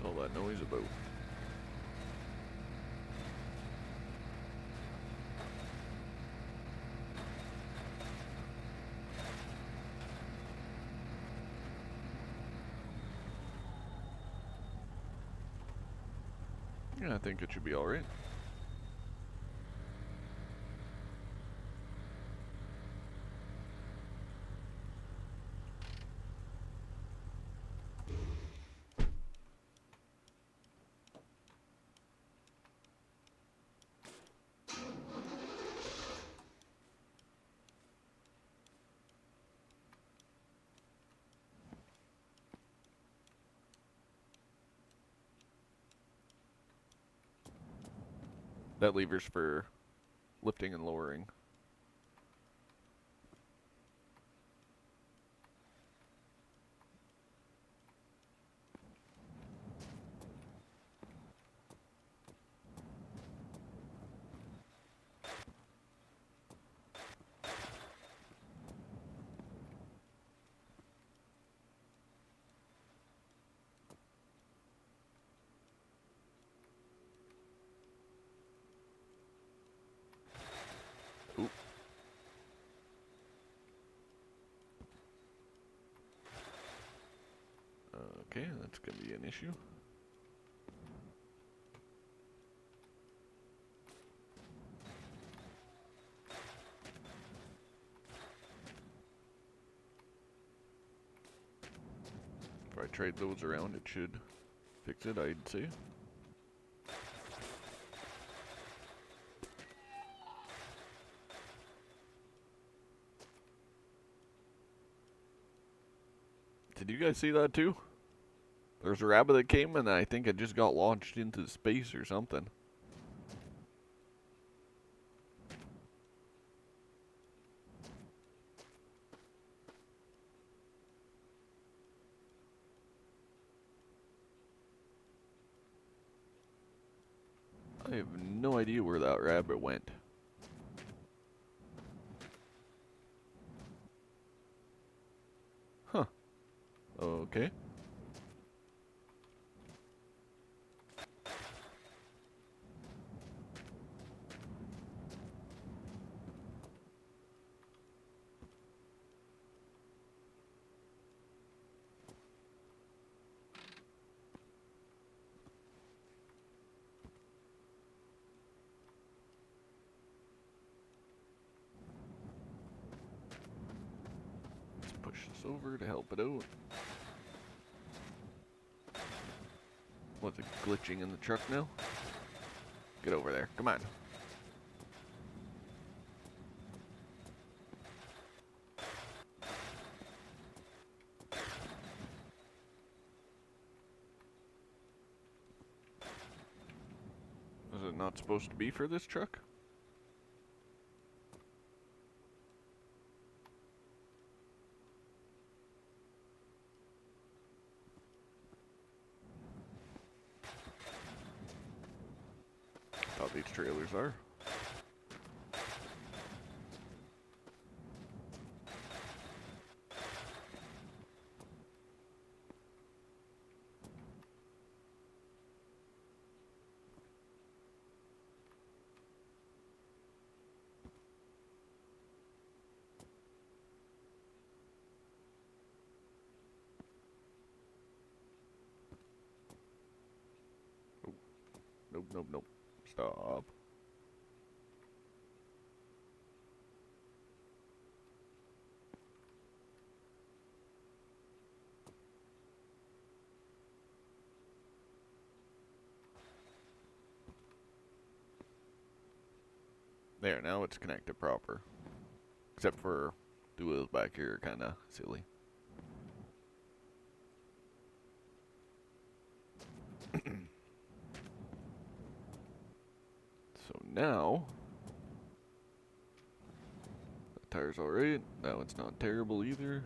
What's all that noise about? Yeah, I think it should be alright. That lever's for lifting and lowering. Oop. Okay, that's gonna be an issue. If I trade those around, it should fix it, I'd say. Did you guys see that too? There's a rabbit that came and I think it just got launched into space or something. I have no idea where that rabbit went. Huh. Okay. Let's push this over to help it out. What's it glitching in the truck now? Get over there. Come on. not supposed to be for this truck? How these trailers are. Nope, nope, nope. Stop. There, now it's connected proper. Except for the wheels back here are kind of silly. So now, the tire's alright. That one's not terrible either.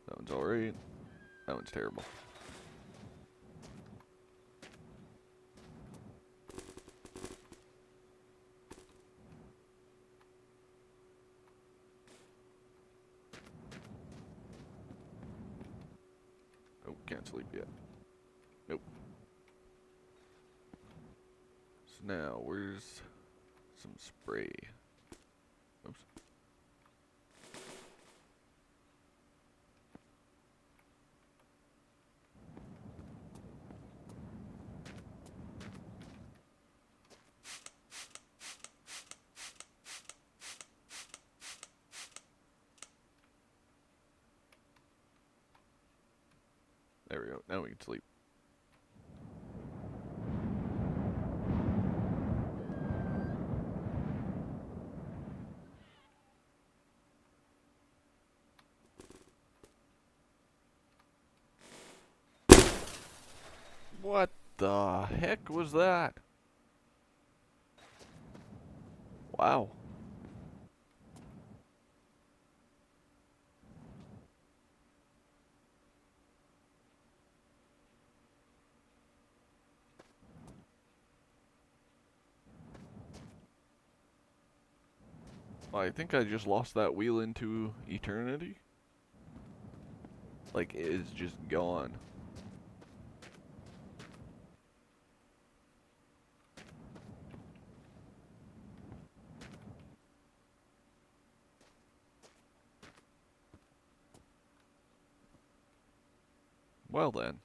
That one's alright. That one's terrible. Oh, can't sleep yet. Nope. So now, where's some spray? Oops. There we go. Now we can sleep. What the heck was that? Wow. I think I just lost that wheel into eternity. Like, it is just gone. Well then.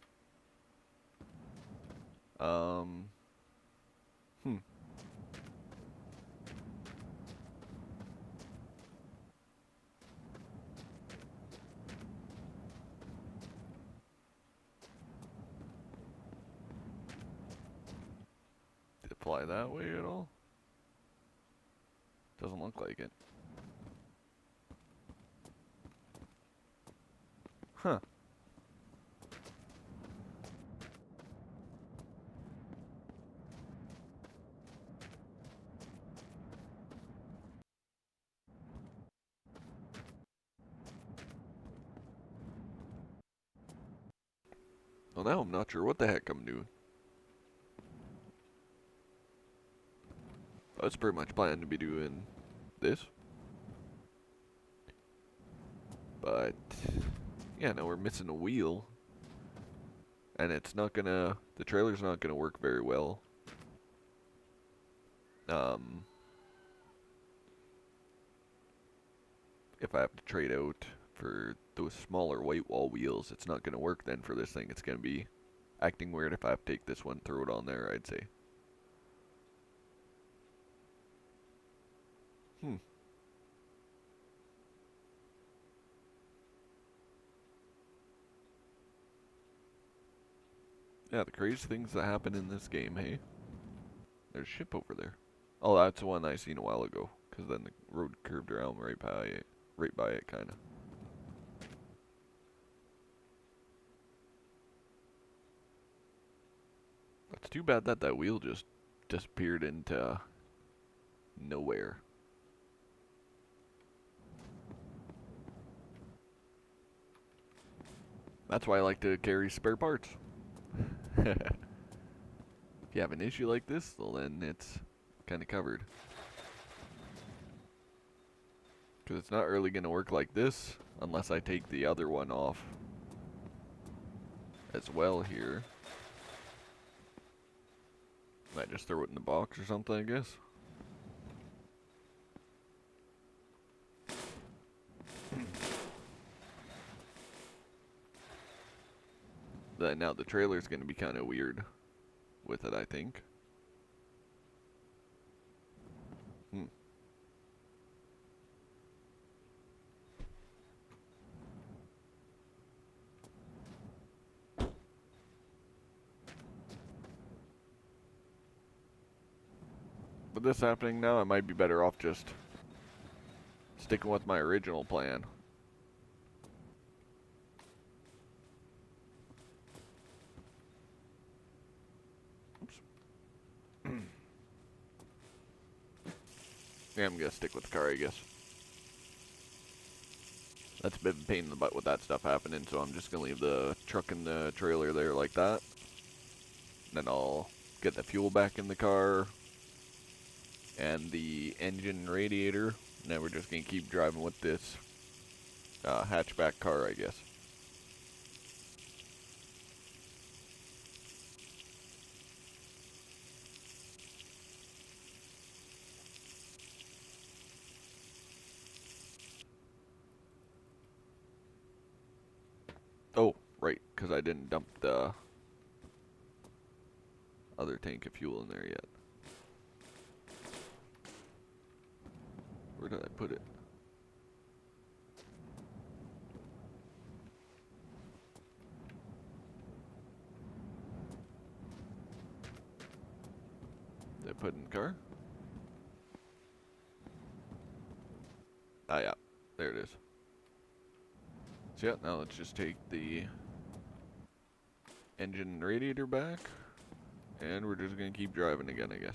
Hmm. Did it fly that way at all? Doesn't look like it. Huh. Well, now I'm not sure what the heck I'm doing. I was pretty much planning to be doing this. But, yeah, now we're missing a wheel. And it's not gonna, the trailer's not gonna work very well. If I have to trade out for those smaller white wall wheels, it's not gonna work then for this thing. It's gonna be acting weird if I have to take this one, throw it on there, I'd say. Hmm. Yeah, the crazy things that happen in this game, hey? There's a ship over there. Oh, that's the one I seen a while ago. Because then the road curved around right by it, kind of. It's too bad that that wheel just disappeared into nowhere. That's why I like to carry spare parts. If you have an issue like this, well then it's kind of covered. Because it's not really going to work like this unless I take the other one off as well here. Might just throw it in the box or something, I guess. Now the trailer's going to be kind of weird with it, I think. With this happening now, I might be better off just sticking with my original plan. Yeah, I'm gonna stick with the car, I guess. That's a bit of a pain in the butt with that stuff happening, so I'm just gonna leave the truck and the trailer there like that. Then I'll get the fuel back in the car and the engine and radiator. And then we're just gonna keep driving with this hatchback car, I guess. Oh, right, because I didn't dump the other tank of fuel in there yet. Where did I put it? Did I put it in the car? Ah, yeah, there it is. So yeah, now let's just take the engine and radiator back, and we're just gonna keep driving again, I guess.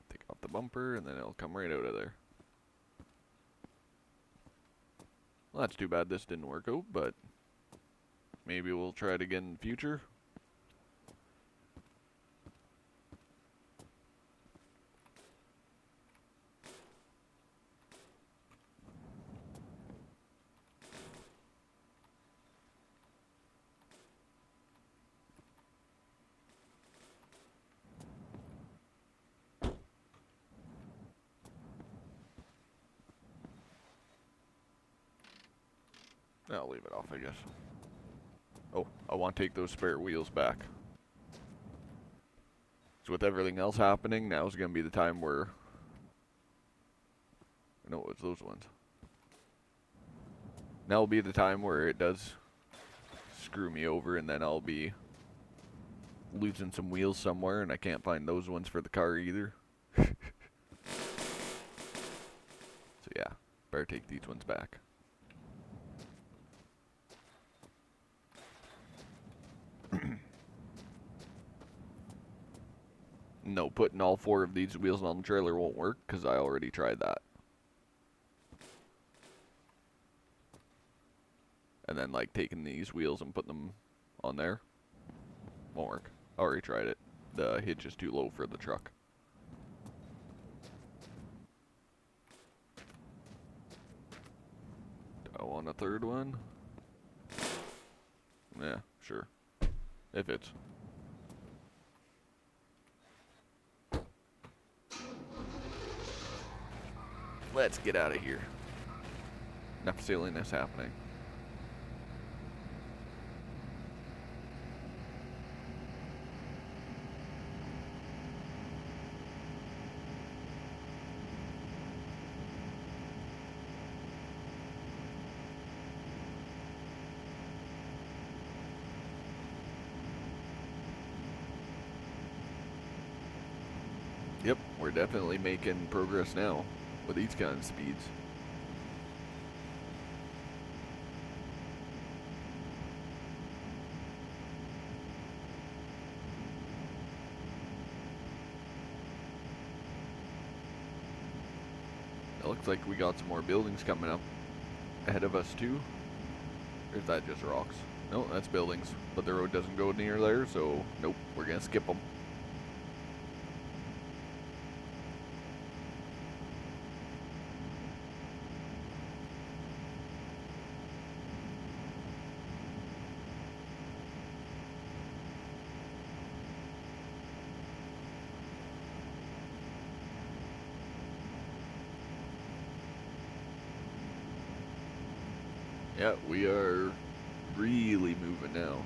Take off the bumper, and then it'll come right out of there. Well, that's too bad this didn't work out, but maybe we'll try it again in the future. I'll leave it off, I guess. Oh, I want to take those spare wheels back. So with everything else happening, now's going to be the time where... No, it was those ones. Now will be the time where it does screw me over, and then I'll be losing some wheels somewhere, and I can't find those ones for the car either. So yeah, better take these ones back. No, putting all 4 of these wheels on the trailer won't work, because I already tried that. And then, like, taking these wheels and putting them on there won't work. I already tried it. The hitch is too low for the truck. Do I want a third one? Yeah, sure. If it's... Let's get out of here. Enough silliness happening. Yep, we're definitely making progress now with these kind of speeds. looks like we got some more buildings coming up ahead of us too. Or is that just rocks? No, that's buildings. But the road doesn't go near there, so nope, we're gonna skip them. Yeah, we are really moving now.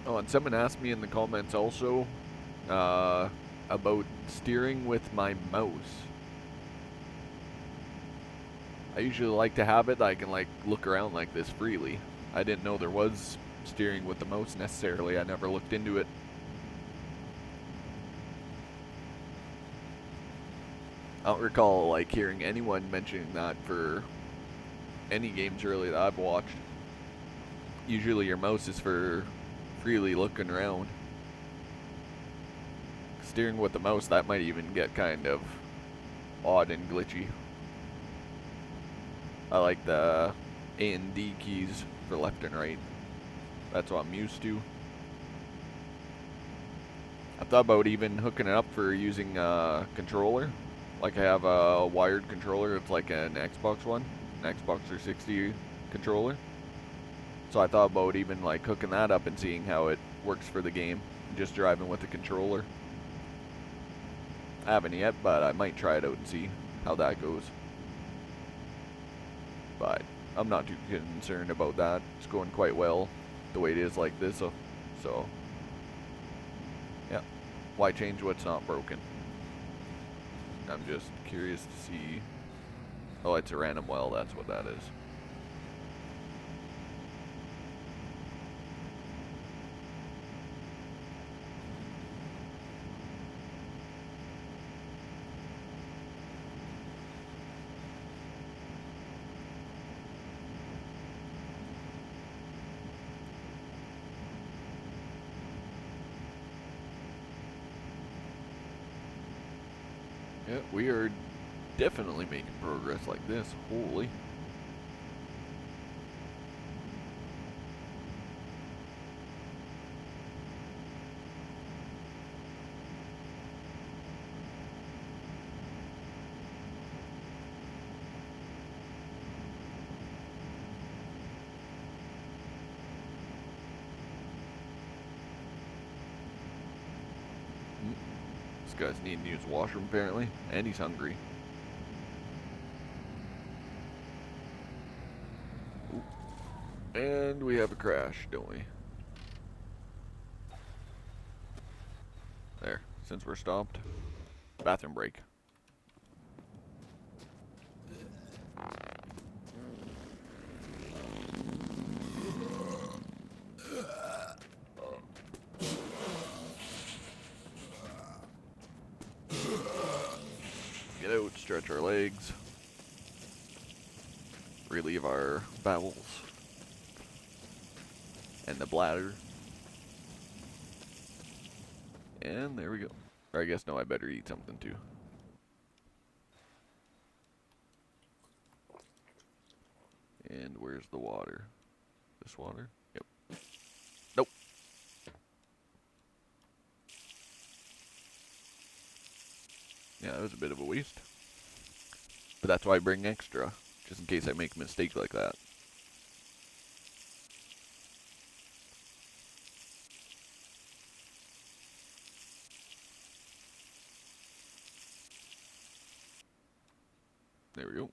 Oh, and someone asked me in the comments also about steering with my mouse. I usually like to have it that I can like look around like this freely. I didn't know there was steering with the mouse necessarily. I never looked into it. I don't recall like hearing anyone mentioning that for any games really that I've watched. Usually your mouse is for freely looking around. Steering with the mouse, that might even get kind of odd and glitchy. I like the A and D keys for left and right. That's what I'm used to. I thought about even hooking it up for using a controller. Like I have a wired controller, it's like an Xbox one, an Xbox 360 controller. So I thought about even like hooking that up and seeing how it works for the game, just driving with the controller. I haven't yet, but I might try it out and see how that goes. But I'm not too concerned about that. It's going quite well the way it is like this, so yeah. Why change what's not broken? I'm just curious to see. Oh, it's a random well, that's what that is. Yeah, we are definitely making progress like this. Holy. This guy's needing to use the washroom apparently, and he's hungry. Ooh. And we have a crash, don't we? There, since we're stopped. Bathroom break. Get out, stretch our legs. Relieve our bowels. And the bladder. And there we go. Or I guess no, I better eat something too. And where's the water? This water? Yep. Nope. Yeah, that was a bit of a waste. But that's why I bring extra, just in case I make a mistake like that. There we go.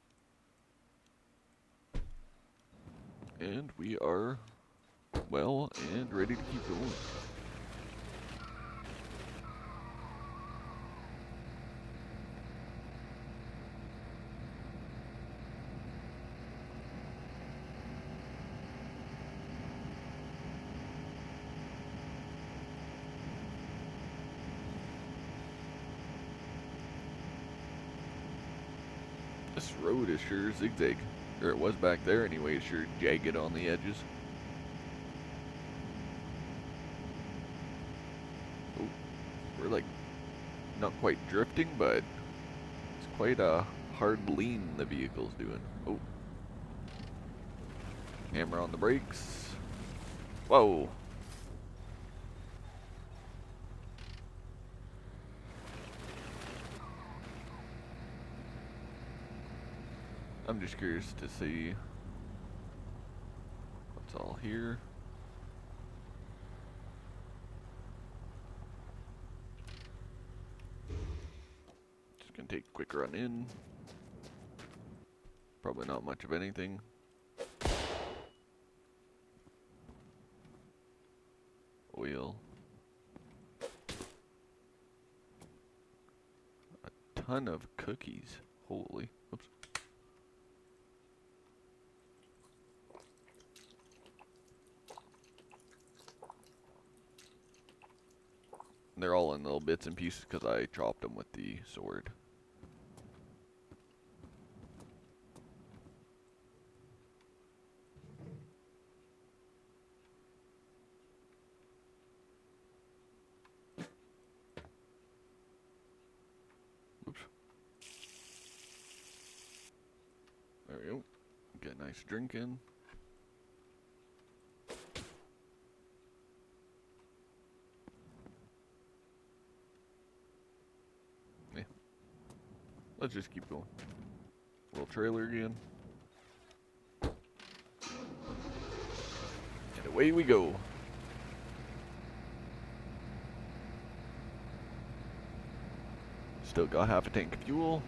And we are well and ready to keep going. road is sure zigzag. Or it was back there anyway, sure jagged on the edges. Oh, we're like not quite drifting, but it's quite a hard lean the vehicle's doing. Oh. Hammer on the brakes. Whoa. I'm just curious to see what's all here. Just gonna take a quick run in. Probably not much of anything. Oil. A ton of cookies. Holy. Oops. They're all in little bits and pieces because I chopped them with the sword. Oops. There we go. Get a nice drink in. Yeah. Let's just keep going. Little trailer again. And away we go. Still got half a tank of fuel.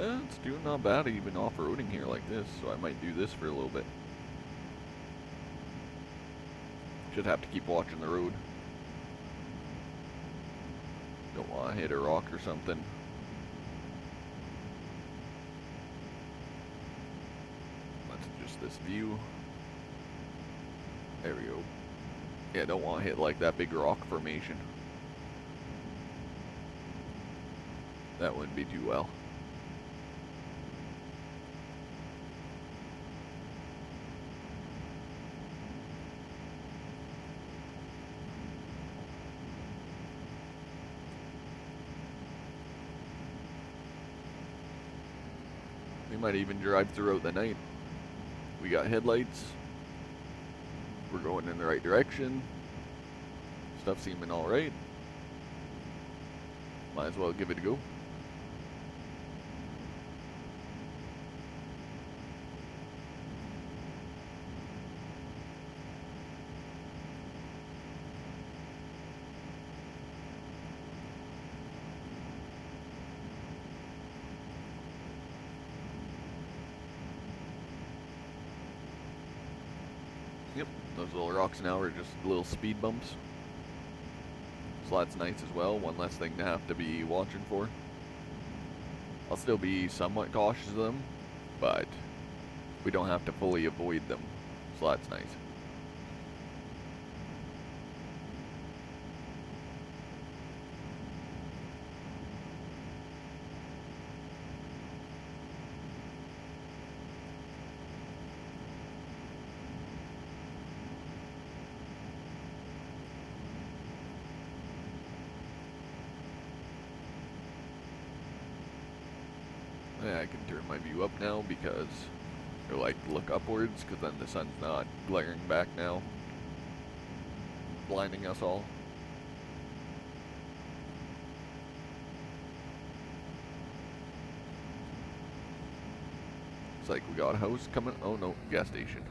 It's doing not bad even off-roading here like this, so I might do this for a little bit. Should have to keep watching the road. Don't want to hit a rock or something. Let's adjust this view. There we go. Yeah, don't want to hit like that big rock formation. That wouldn't be too well. We might even drive throughout the night. We got headlights. We're going in the right direction. Stuff seeming alright. Might as well give it a go. Yep, those little rocks now are just little speed bumps. So that's nice as well, one less thing to have to be watching for. I'll still be somewhat cautious of them, but we don't have to fully avoid them, so that's nice. Yeah, I can turn my view up now because, or like look upwards, because then the sun's not glaring back now, blinding us all. It's like we got a house coming. Oh no, gas station.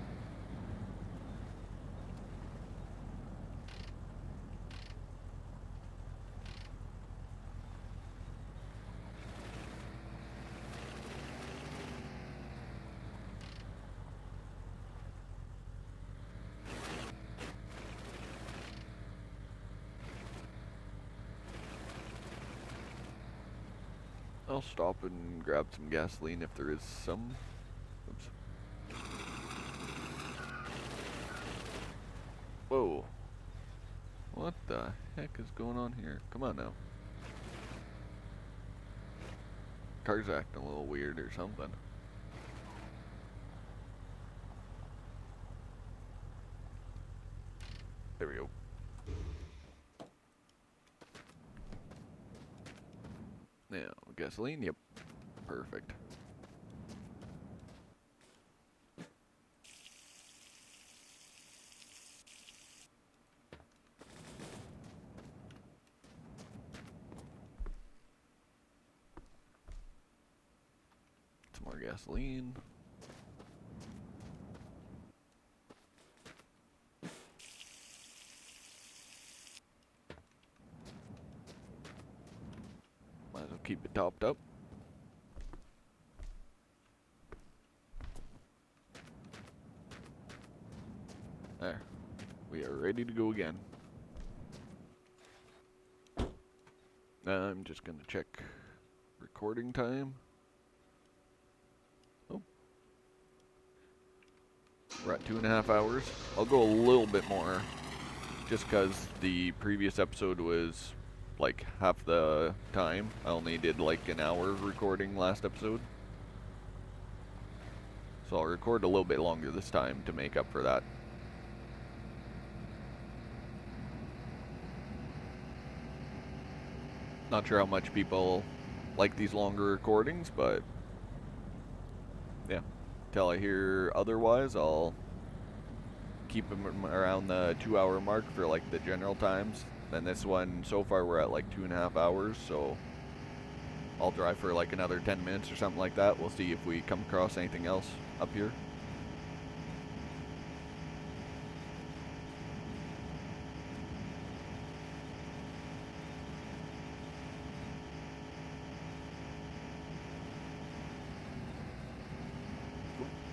I'll stop and grab some gasoline if there is some. Oops. Whoa. What the heck is going on here? Come on now. Car's acting a little weird or something. There we go. Now, gasoline, yep. Perfect. Some more gasoline. Might as well keep it topped up. There. We are ready to go again. I'm just gonna check recording time. Oh. We're at 2.5 hours. I'll go a little bit more just because the previous episode was like half the time. I only did like an hour recording last episode. So I'll record a little bit longer this time to make up for that. Not sure how much people like these longer recordings, but yeah. Till I hear otherwise, I'll keep them around the 2-hour mark for like the general times. Then this one, so far we're at like 2.5 hours, so I'll drive for like another 10 minutes or something like that. We'll see if we come across anything else up here.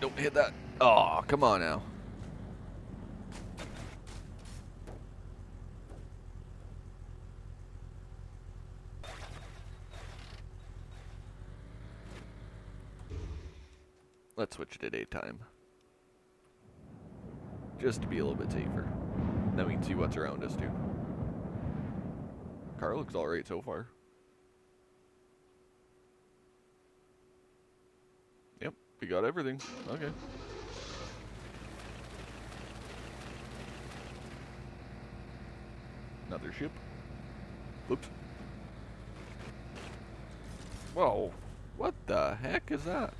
Don't hit that. Oh, come on now. Let's switch to daytime. Just to be a little bit safer. Then we can see what's around us too. Car looks alright so far. Yep, we got everything. Okay. Another ship. Whoops. Whoa. What the heck is that?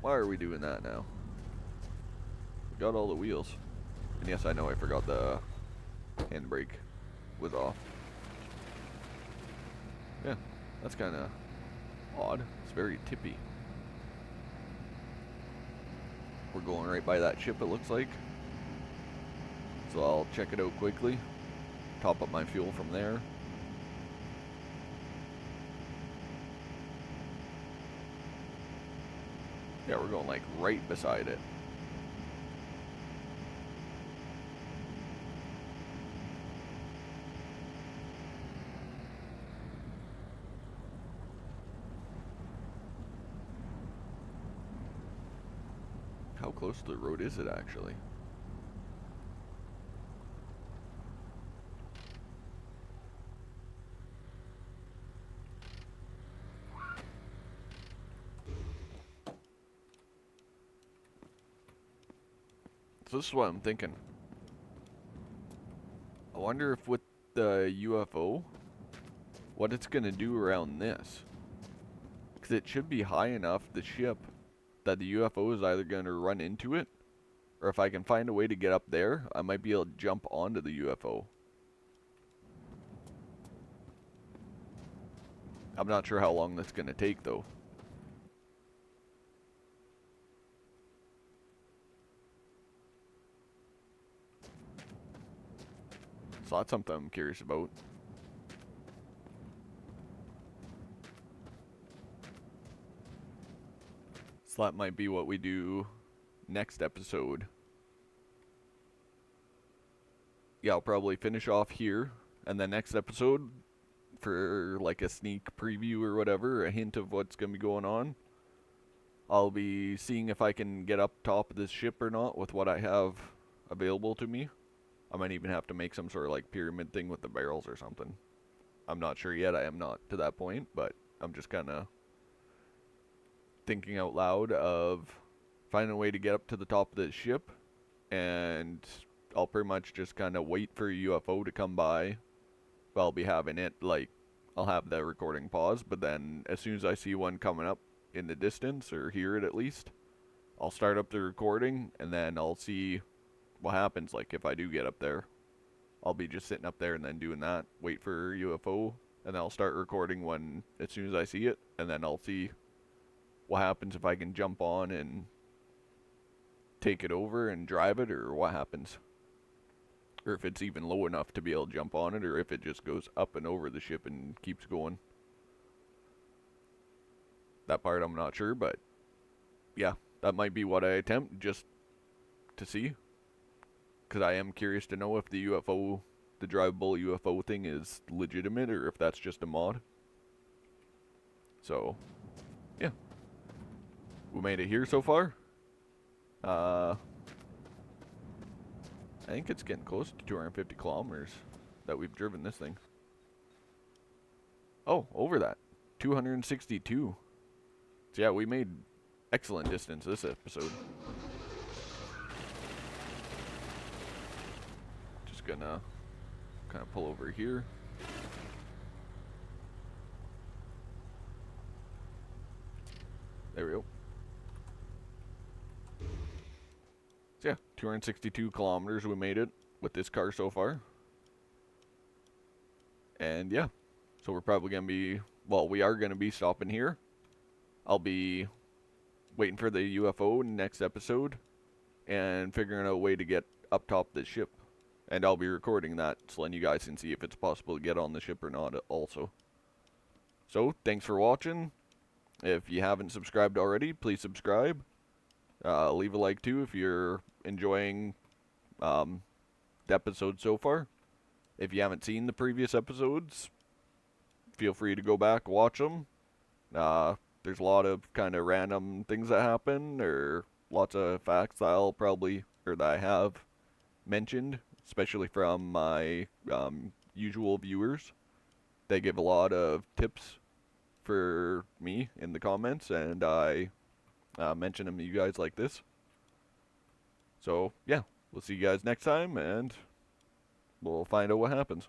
Why are we doing that now? We got all the wheels. And yes, I know I forgot the handbrake was off. Yeah, that's kind of odd. It's very tippy. We're going right by that ship, it looks like. So I'll check it out quickly. Top up my fuel from there. Yeah, we're going like right beside it. How close to the road is it actually? So this is what I'm thinking. I wonder if with the UFO, what it's gonna do around this. Because it should be high enough, the ship, that the UFO is either gonna run into it, or if I can find a way to get up there, I might be able to jump onto the UFO. I'm not sure how long that's gonna take though. So that's something I'm curious about. So that might be what we do next episode. Yeah, I'll probably finish off here And the next episode, for like a sneak preview or whatever, a hint of what's going to be going on, I'll be seeing if I can get up top of this ship or not with what I have available to me. I might even have to make some sort of like pyramid thing with the barrels or something. I'm not sure yet. I am not to that point, but I'm just kind of thinking out loud of finding a way to get up to the top of this ship, and I'll pretty much just kind of wait for a UFO to come by. Well, I'll be having it, like, I'll have the recording pause, but then as soon as I see one coming up in the distance, or hear it at least, I'll start up the recording, and then I'll see what happens. Like, if I do get up there, I'll be just sitting up there and then doing that, wait for UFO, and then I'll start recording when, as soon as I see it, and then I'll see what happens if I can jump on and take it over and drive it, or what happens. Or if it's even low enough to be able to jump on it, or if it just goes up and over the ship and keeps going. That part I'm not sure, but yeah, that might be what I attempt, just to see. Because I am curious to know if the UFO, the drivable UFO thing is legitimate, or if that's just a mod. So, yeah. We made it here so far. I think it's getting close to 250 kilometers that we've driven this thing. Oh, over that. 262. So yeah, we made excellent distance this episode. Just gonna kind of pull over here. There we go. So yeah, 262 kilometers we made it with this car so far. And yeah, so we're probably going to be, well, we are going to be stopping here. I'll be waiting for the UFO next episode and figuring out a way to get up top this ship. And I'll be recording that so then you guys can see if it's possible to get on the ship or not also. So, thanks for watching. If you haven't subscribed already, please subscribe. Leave a like too if you're enjoying the episode so far. If you haven't seen the previous episodes, feel free to go back, watch them. There's a lot of kind of random things that happen, or lots of facts that I'll probably, or that I have mentioned, especially from my usual viewers. They give a lot of tips for me in the comments, and I mention them to you guys like this. So, yeah, we'll see you guys next time, and we'll find out what happens.